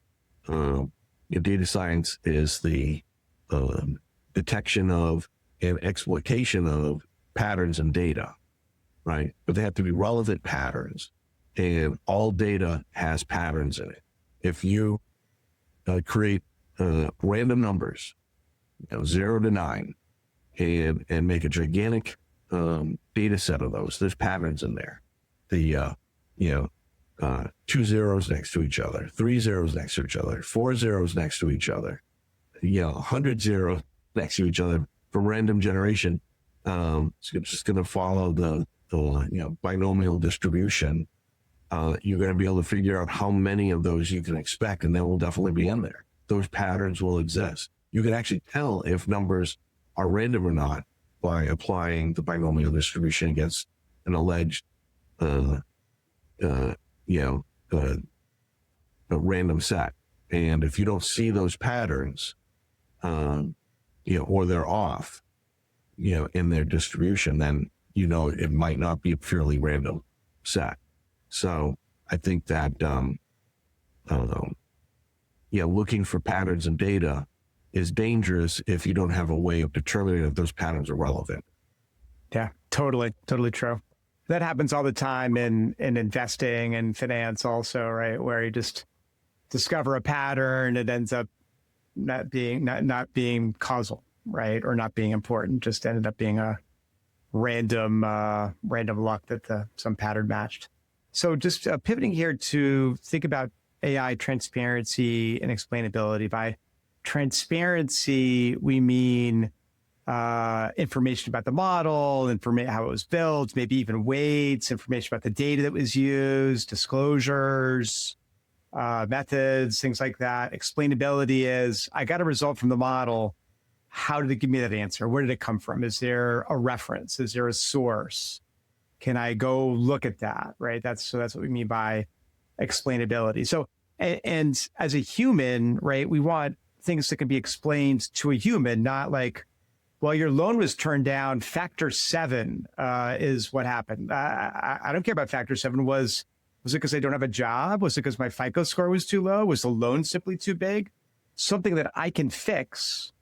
Speaker 2: data science is the detection of and exploitation of patterns in data, right? But they have to be relevant patterns, and all data has patterns in it. If you create random numbers, 0 to 9, and make a gigantic data set of those, there's patterns in there. The 2 zeros next to each other, 3 zeros next to each other, 4 zeros next to each other, 100 zeros next to each other from random generation. It's just going to follow the binomial distribution. You're going to be able to figure out how many of those you can expect, and they will definitely be in there. Those patterns will exist. You can actually tell if numbers are random or not by applying the binomial distribution against an alleged, a random set. And if you don't see those patterns, or they're off, in their distribution, then, it might not be a purely random set. So I think that, looking for patterns in data is dangerous if you don't have a way of determining if those patterns are relevant.
Speaker 1: Yeah, totally true. That happens all the time in investing and finance also, right? Where you just discover a pattern, it ends up not being causal, right? Or not being important, just ended up being a random luck that some pattern matched. So just pivoting here to think about AI transparency and explainability. By transparency, we mean information about the model, how it was built, maybe even weights, information about the data that was used, disclosures, methods, things like that. Explainability is, I got a result from the model. How did it give me that answer? Where did it come from? Is there a reference? Is there a source? Can I go look at that, right? That's what we mean by explainability. So, and as a human, right, we want things that can be explained to a human, not like, well, your loan was turned down, factor 7 is what happened. I don't care about factor 7. Was it because I don't have a job? Was it because my FICO score was too low? Was the loan simply too big? Something that I can fix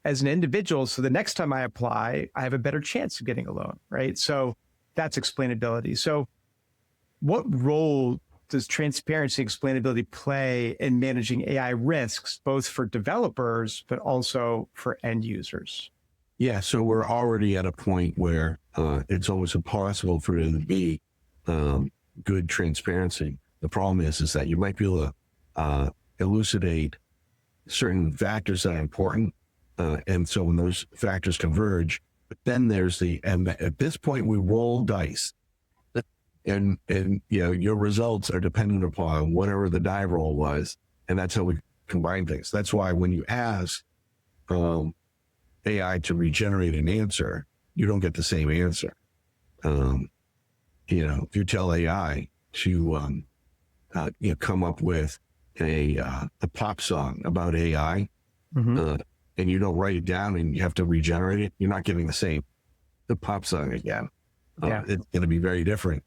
Speaker 1: as an individual, so the next time I apply, I have a better chance of getting a loan, right? So that's explainability. So what role does transparency and explainability play in managing AI risks, both for developers, but also for end users?
Speaker 2: Yeah, so we're already at a point where it's almost impossible for it to be good transparency. The problem is that you might be able to elucidate certain factors that are important. And so when those factors converge, but then there's and at this point we roll dice, and your results are dependent upon whatever the die roll was, and that's how we combine things. That's why when you ask AI to regenerate an answer, you don't get the same answer. If you tell AI to come up with a pop song about AI, and you don't write it down and you have to regenerate it, you're not getting the pop song again. It's going to be very different.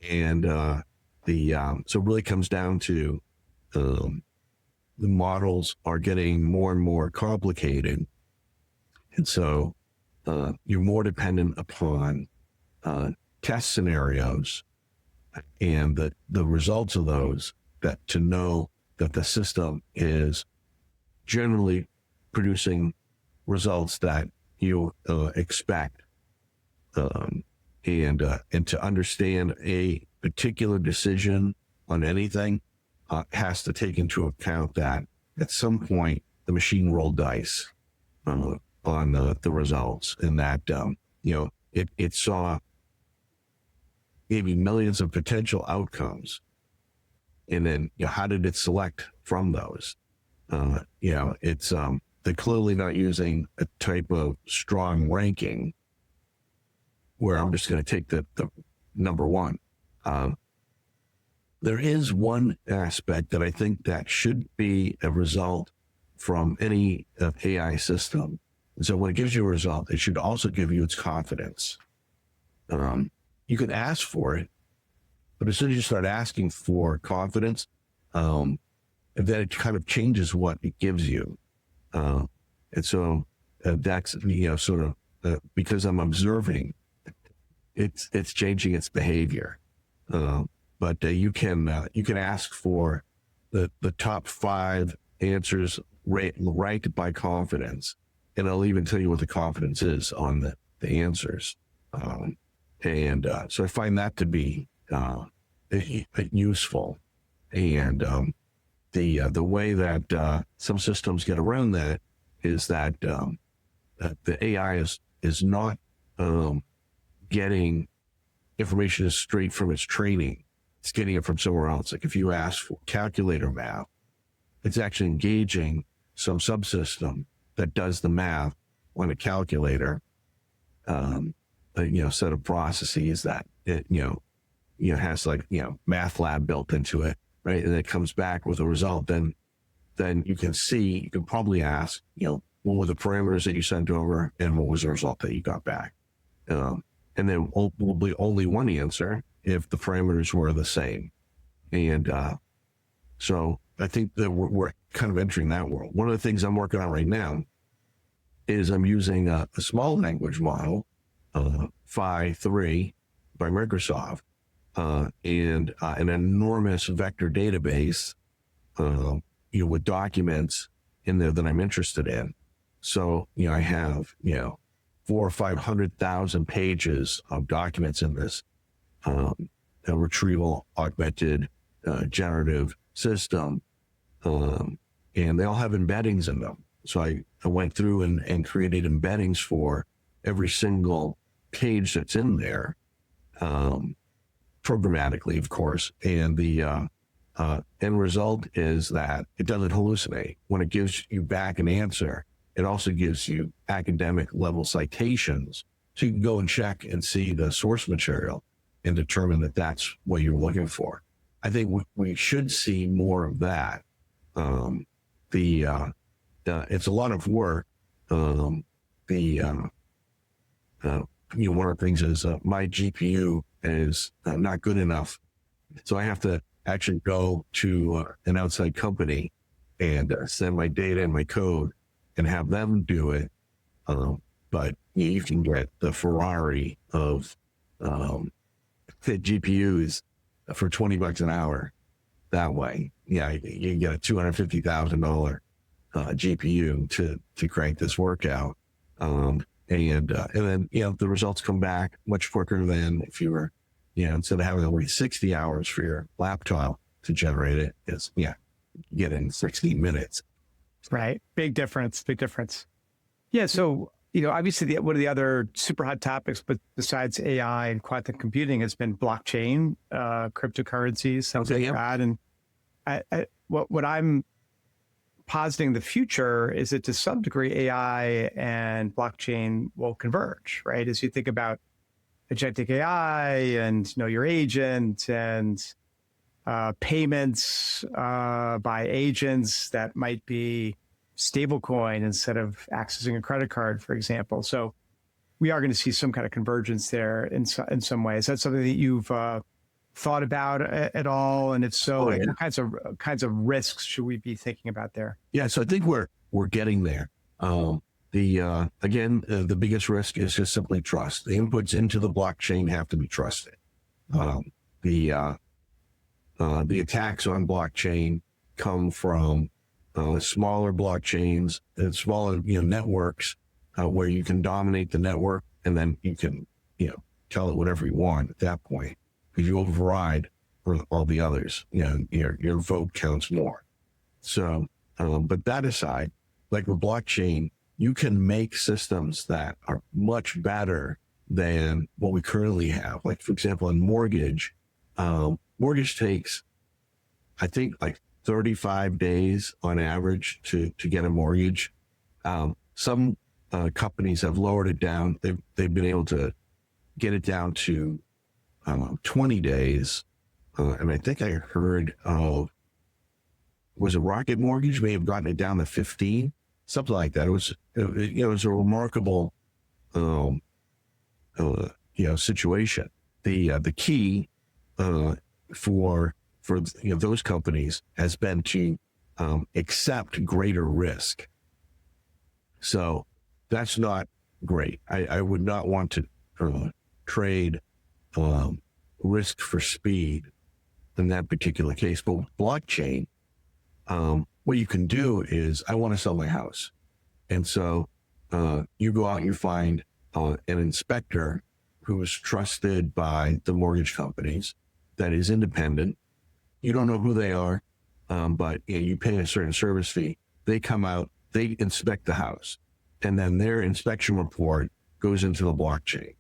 Speaker 2: And so it really comes down to the models are getting more and more complicated. And so you're more dependent upon test scenarios and the results of those to know that the system is generally producing results that you expect, and to understand a particular decision on anything has to take into account that at some point the machine rolled dice on the results, and that it saw maybe millions of potential outcomes, and then how did it select from those? It's they're clearly not using a type of strong ranking where I'm just going to take the number one. There is one aspect that I think that should be a result from any AI system. So when it gives you a result, it should also give you its confidence. You can ask for it, but as soon as you start asking for confidence, then it kind of changes what it gives you. And so that's, sort of, because I'm observing, it's changing its behavior. But you can ask for the top 5 answers ranked by confidence, and I'll even tell you what the confidence is on the answers. So I find that to be useful. And the way that some systems get around that is that the AI is not getting information straight from its training. It's getting it from somewhere else. Like if you ask for calculator math, it's actually engaging some subsystem that does the math on a calculator, set of processes that it, has math lab built into it, right? And it comes back with a result. Then you can probably ask, what were the parameters that you sent over and what was the result that you got back? And then probably only one answer if the parameters were the same. And so I think that we're kind of entering that world. One of the things I'm working on right now is I'm using a small language model, Phi 3 by Microsoft, and an enormous vector database, with documents in there that I'm interested in. So, I have, 400,000 or 500,000 pages of documents in this a retrieval augmented generative system, and they all have embeddings in them. So I went through and created embeddings for every single page that's in there, programmatically, of course. And the end result is that it doesn't hallucinate. When it gives you back an answer, it also gives you academic level citations. So you can go and check and see the source material and determine that that's what you're looking for. I think we should see more of that. It's a lot of work. One of the things is my GPU is not good enough. So I have to actually go to an outside company and send my data and my code and have them do it. But you can get the Ferrari of the GPUs for $20 an hour that way. Yeah, you can get a $250,000 GPU to crank this workout. And then, the results come back much quicker than if you were, instead of having only 60 hours for your laptop to generate it, it's, get in 16 minutes.
Speaker 1: Right. Big difference. Yeah. So, obviously one of the other super hot topics, but besides AI and quantum computing has been blockchain, cryptocurrencies, something like that. And what I'm positing the future is that to some degree, AI and blockchain will converge, right? As you think about agentic AI and know your agent and payments by agents that might be stablecoin instead of accessing a credit card, for example. So we are going to see some kind of convergence there in some ways. Is that something that you've thought about at all? And if so, what kinds of risks should we be thinking about there?
Speaker 2: Yeah, so I think we're getting there. The biggest risk is just simply trust. The inputs into the blockchain have to be trusted. The attacks on blockchain come from smaller blockchains and smaller, networks where you can dominate the network, and then you can, tell it whatever you want at that point, because you override for all the others. Your vote counts more. So, but that aside, like with blockchain, you can make systems that are much better than what we currently have. Like, for example, in mortgage takes, I think, like 35 days on average to get a mortgage. Some companies have lowered it down. They've been able to get it down to 20 days. And I think I heard of, was it Rocket Mortgage may have gotten it down to 15, something like that. It was a remarkable, situation. The key for those companies has been to accept greater risk. So that's not great. I would not want to trade risk for speed in that particular case. But with blockchain, what you can do is, I want to sell my house. And so you go out and you find an inspector who is trusted by the mortgage companies, that is independent. You don't know who they are, but you pay a certain service fee. They come out, they inspect the house, and then their inspection report goes into the blockchain.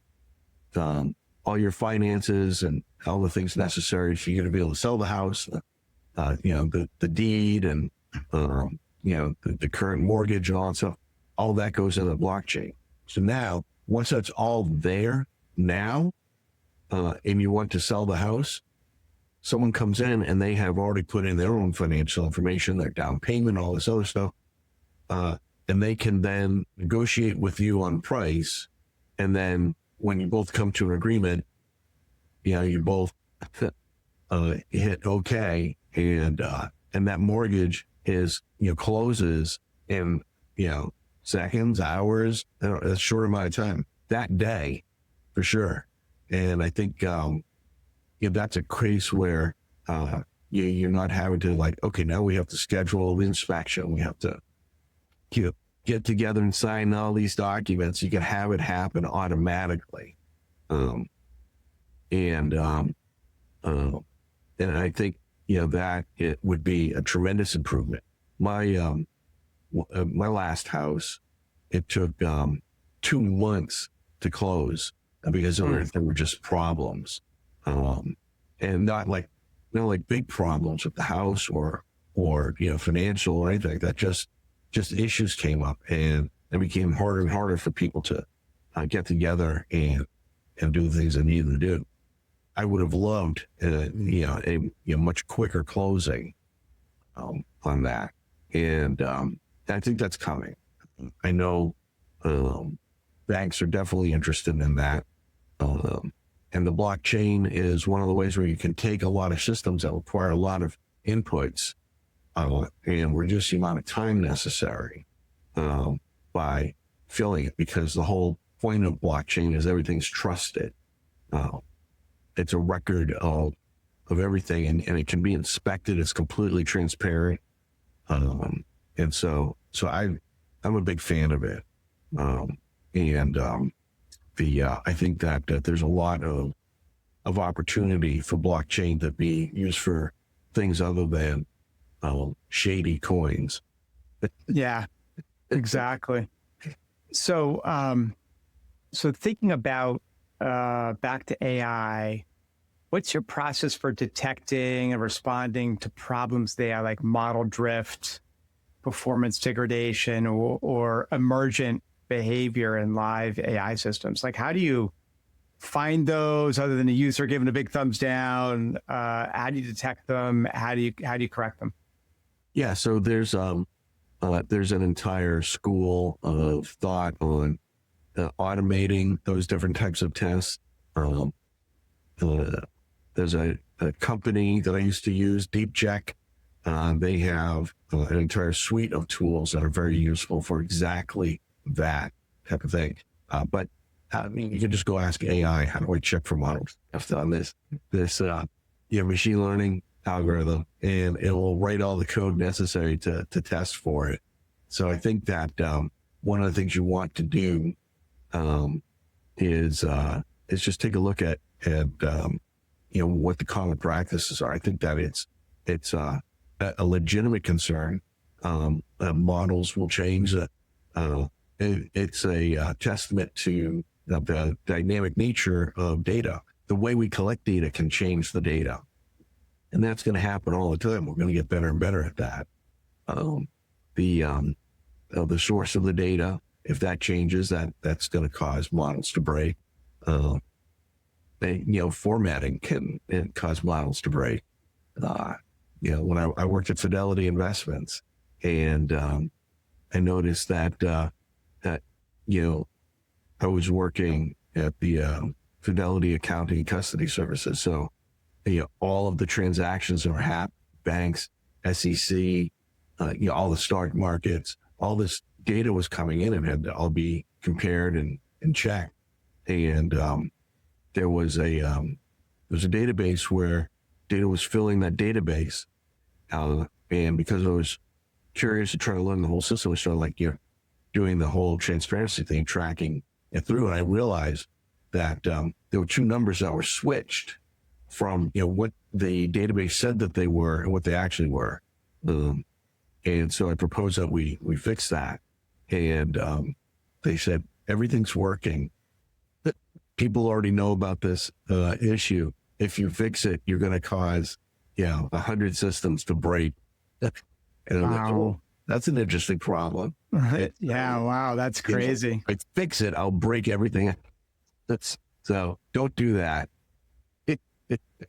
Speaker 2: All your finances and all the things necessary for you to be able to sell the house, the deed and, the current mortgage and all that stuff, all that goes into the blockchain. So now, once that's all there now, and you want to sell the house, someone comes in and they have already put in their own financial information, their down payment, all this other stuff. And they can then negotiate with you on price. And then when you both come to an agreement, you both hit okay. And that mortgage is, closes in, seconds, hours, a short amount of time, that day for sure. And I think, that's a case where, you're not having to, like, okay, now we have to schedule the inspection. We have to get together and sign all these documents. You can have it happen automatically. And I think, that it would be a tremendous improvement. My last house, it took 2 months to close because there were just problems. And not like big problems with the house or financial or anything like that. Just issues came up, and it became harder and harder for people to get together and do the things they needed to do. I would have loved, a much quicker closing on that. And I think that's coming. I know banks are definitely interested in that. And the blockchain is one of the ways where you can take a lot of systems that require a lot of inputs and reduce the amount of time necessary by filling it, because the whole point of blockchain is everything's trusted. It's a record of everything, and it can be inspected. It's completely transparent. And so I'm a big fan of it. I think that there's a lot of opportunity for blockchain to be used for things other than shady coins.
Speaker 1: Yeah, exactly. So, so thinking about back to AI, what's your process for detecting and responding to problems there, like model drift, performance degradation, or emergent behavior in live AI systems? Like, how do you find those other than the user giving a big thumbs down? How do you detect them? How do you correct them?
Speaker 2: Yeah, so there's an entire school of thought on automating those different types of tests. There's a company that I used to use, DeepCheck. They have an entire suite of tools that are very useful for exactly that type of thing. But I mean, you can just go ask AI, how do I check for models? I've done this machine learning algorithm, and it will write all the code necessary to test for it. So I think that one of the things you want to do is just take a look at what the common practices are. I think that it's a legitimate concern. Models will change. It's a testament to the dynamic nature of data. The way we collect data can change the data, and that's going to happen all the time. We're going to get better and better at that. The source of the data, if that changes, that's going to cause models to break. Formatting can cause models to break. When I worked at Fidelity Investments, and I noticed that I was working at the Fidelity Accounting and Custody Services. So, all of the transactions that were happening, banks, SEC, all the stock markets, all this data was coming in and had to all be compared and checked. And there was a database where data was filling that database. And because I was curious to try to learn the whole system, I started doing the whole transparency thing, tracking it through. And I realized that there were two numbers that were switched from what the database said that they were and what they actually were. And so I proposed that we fix that. And they said, everything's working. People already know about this issue. If you fix it, you're going to cause 100 systems to break. And I'm like, oh, that's an interesting problem.
Speaker 1: Yeah, wow, that's crazy.
Speaker 2: If I fix it, I'll break everything. So don't do that.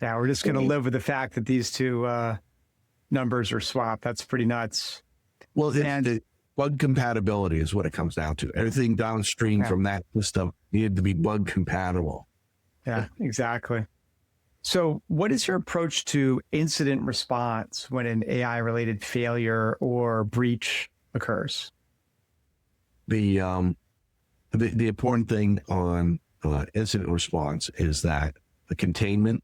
Speaker 1: Yeah, we're just going to live with the fact that these two numbers are swapped. That's pretty nuts.
Speaker 2: Well, the bug compatibility is what it comes down to. Everything downstream from that system needed to be bug compatible.
Speaker 1: Yeah, exactly. So what is your approach to incident response when an AI-related failure or breach occurs?
Speaker 2: The important thing on incident response is that the containment,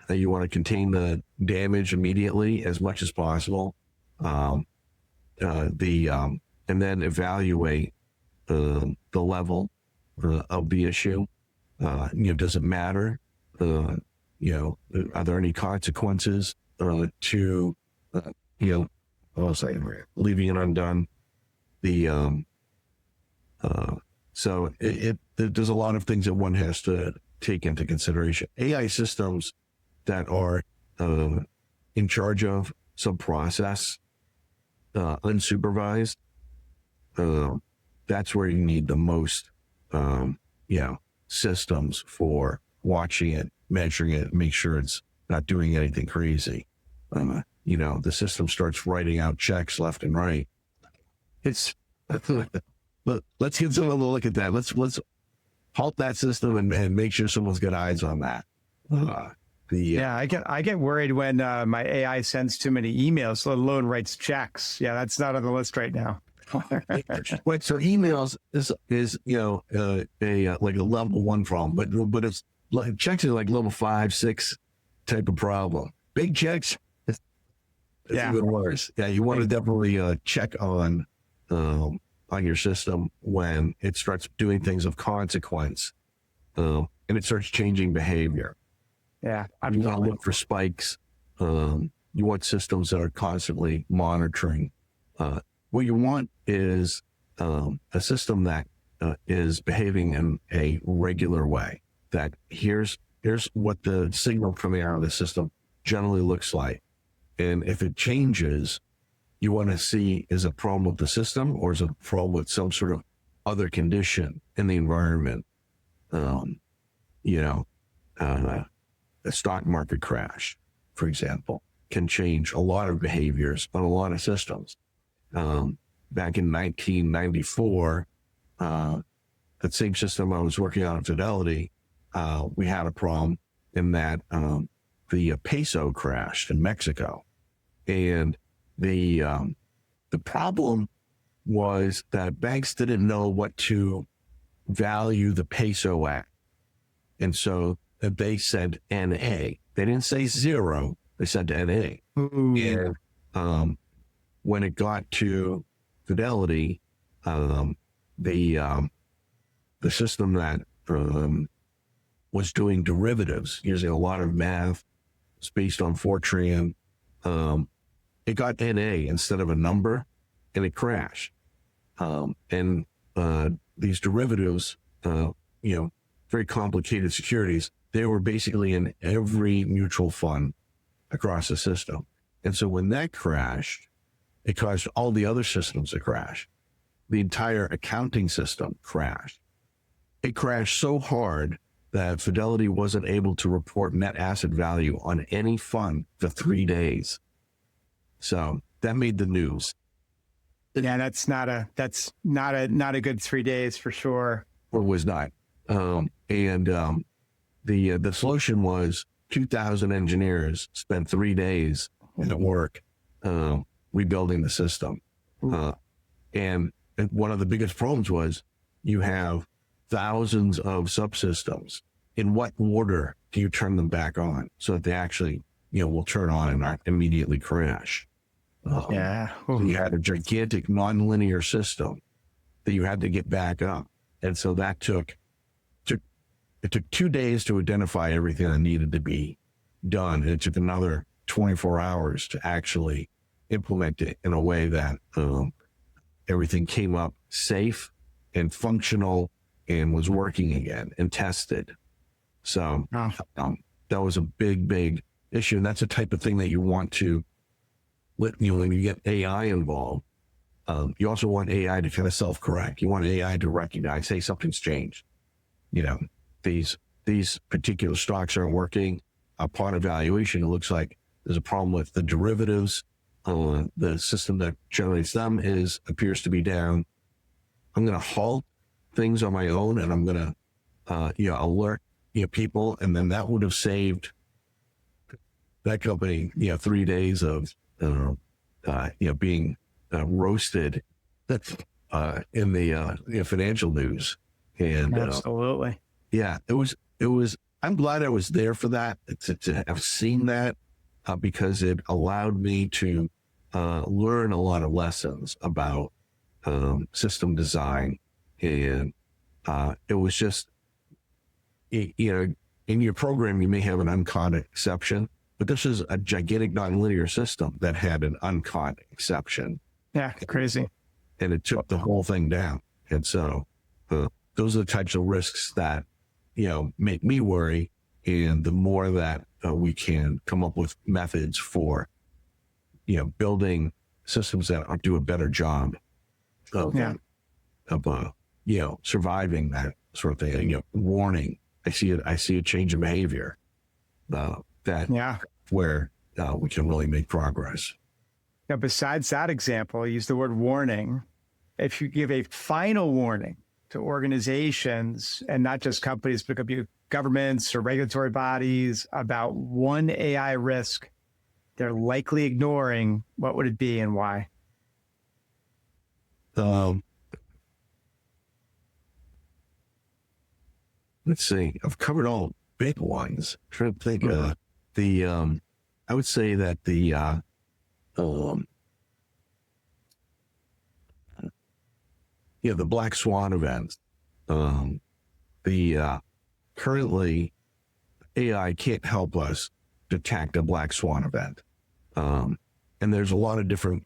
Speaker 2: that you want to contain the damage immediately as much as possible. And then evaluate the level of the issue. Does it matter? Are there any consequences to leaving it undone? So there's a lot of things that one has to take into consideration. AI systems that are in charge of some process, unsupervised, that's where you need the most, systems for watching it, measuring it, make sure it's not doing anything crazy. The system starts writing out checks left and right. Let's get someone to look at that. Let's halt that system and make sure someone's got eyes on that.
Speaker 1: I get worried when my AI sends too many emails, let alone writes checks. Yeah, that's not on the list right now.
Speaker 2: Wait, so emails is a level 1 problem, but it's like checks are like level 5, 6 type of problem. Big checks, it's even worse. Yeah, you want to definitely check on your system when it starts doing things of consequence, and it starts changing behavior.
Speaker 1: Yeah,
Speaker 2: you want to look for spikes. You want systems that are constantly monitoring. What you want is a system that is behaving in a regular way. That here's what the signal coming out of the system generally looks like, and if it changes, you want to see, is it a problem with the system or is it a problem with some sort of other condition in the environment? A stock market crash, for example, can change a lot of behaviors on a lot of systems. Back in 1994, that same system I was working on at Fidelity, we had a problem in that the peso crashed in Mexico. And the problem was that banks didn't know what to value the peso at. And so they said NA. They didn't say zero. they sent to NA.
Speaker 1: Ooh.
Speaker 2: And when it got to Fidelity, the system that was doing derivatives using a lot of math, it's based on Fortran. It got NA instead of a number, and it crashed. And these derivatives, very complicated securities, they were basically in every mutual fund across the system. And so when that crashed, it caused all the other systems to crash. The entire accounting system crashed. It crashed so hard that Fidelity wasn't able to report net asset value on any fund for 3 days. So that made the news.
Speaker 1: Yeah, that's not a good 3 days for sure.
Speaker 2: Or was not. The solution was 2,000 engineers spent 3 days at work rebuilding the system. And one of the biggest problems was you have thousands of subsystems. In what order do you turn them back on so that they actually, will turn on and not immediately crash?
Speaker 1: Yeah.
Speaker 2: So you had a gigantic nonlinear system that you had to get back up. And so that took 2 days to identify everything that needed to be done. And it took another 24 hours to actually implement it in a way that everything came up safe and functional and was working again and tested. So that was a big issue. And that's the type of thing that you want to, when you get AI involved, you also want AI to kind of self-correct. You want AI to recognize, hey, something's changed. These particular stocks aren't working. Upon evaluation, it looks like there's a problem with the derivatives. The system that generates them appears to be down. I'm going to halt things on my own, and I'm going to alert people, and then that would have saved that company 3 days of being roasted in the financial news. And
Speaker 1: absolutely,
Speaker 2: it was. I'm glad I was there for that, to have seen that, because it allowed me to learn a lot of lessons about system design. And it was just, in your program, you may have an uncaught exception, but this is a gigantic nonlinear system that had an uncaught exception.
Speaker 1: Yeah, crazy.
Speaker 2: And it took the whole thing down. And so those are the types of risks that, make me worry. And the more that we can come up with methods for, building systems that do a better job of surviving that sort of thing, warning. I see a change in behavior where we can really make progress.
Speaker 1: Now, besides that example, I use the word warning. If you give a final warning to organizations, and not just companies, but it could be governments or regulatory bodies, about one AI risk they're likely ignoring, what would it be and why?
Speaker 2: Let's see. I've covered all big ones. I'm trying to think. I would say that the black swan events. Currently, AI can't help us detect a black swan event, and there's a lot of different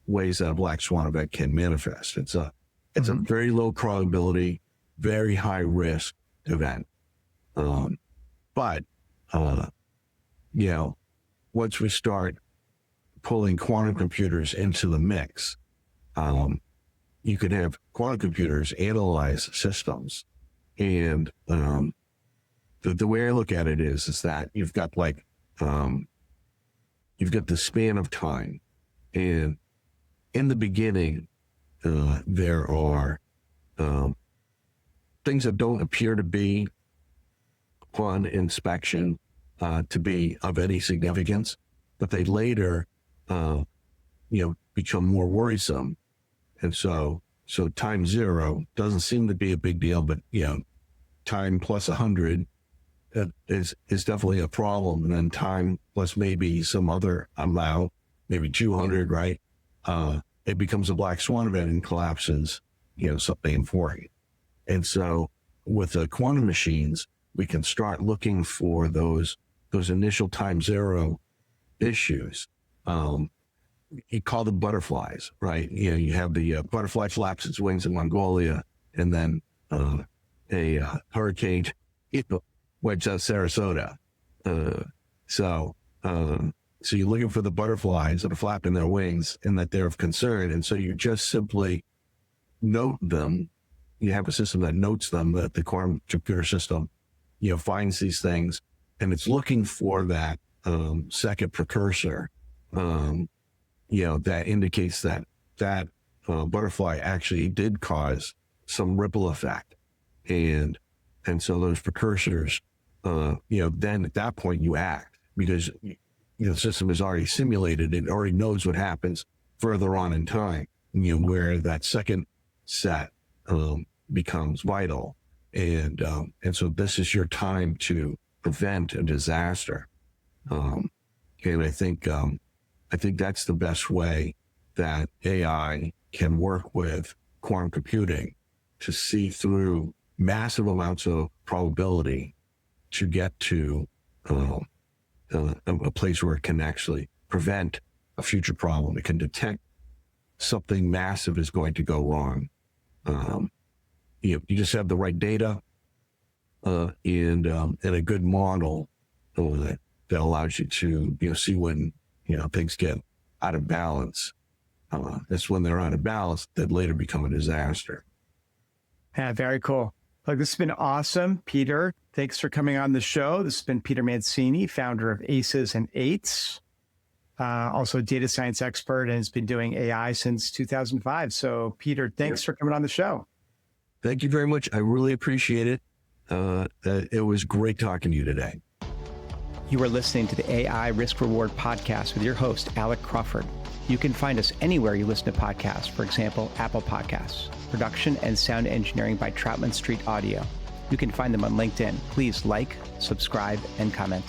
Speaker 2: ways that a black swan event can manifest. It's a very low probability, very high risk event. But once we start pulling quantum computers into the mix, you could have quantum computers analyze systems. And the way I look at it is that you've got the span of time. And in the beginning, there are things that don't appear to be on inspection to be of any significance, but they later, become more worrisome. And so time zero doesn't seem to be a big deal, but time plus 100 is definitely a problem. And then time plus maybe some other amount, maybe 200, right? It becomes a black swan event and collapses, something important. And so with the quantum machines, we can start looking for those initial time zero issues. You call them butterflies, right? You have the butterfly flaps its wings in Mongolia, and then a hurricane wedged out Sarasota. So you're looking for the butterflies that are flapping their wings and that they're of concern. And so you just simply note them. You have a system that notes them, that the quantum computer system, finds these things, and it's looking for that second precursor, that indicates that butterfly actually did cause some ripple effect. And so those precursors, then at that point you act, because the system is already simulated. It already knows what happens further on in time, where that second set becomes vital. And so this is your time to prevent a disaster. And I think that's the best way that AI can work with quantum computing to see through massive amounts of probability to get to a place where it can actually prevent a future problem. It can detect something massive is going to go wrong. You just have the right data and a good model that allows you to see when things get out of balance. That's when they're out of balance that later become a disaster.
Speaker 1: Yeah, very cool. Look, this has been awesome, Peter. Thanks for coming on the show. This has been Peter Mancini, founder of ACEs and 8s, also a data science expert, and has been doing AI since 2005. So, Peter, thanks for coming on the show.
Speaker 2: Thank you very much. I really appreciate it. It was great talking to you today.
Speaker 1: You are listening to the AI Risk Reward Podcast with your host, Alec Crawford. You can find us anywhere you listen to podcasts, for example, Apple Podcasts. Production and sound engineering by Troutman Street Audio. You can find them on LinkedIn. Please like, subscribe, and comment.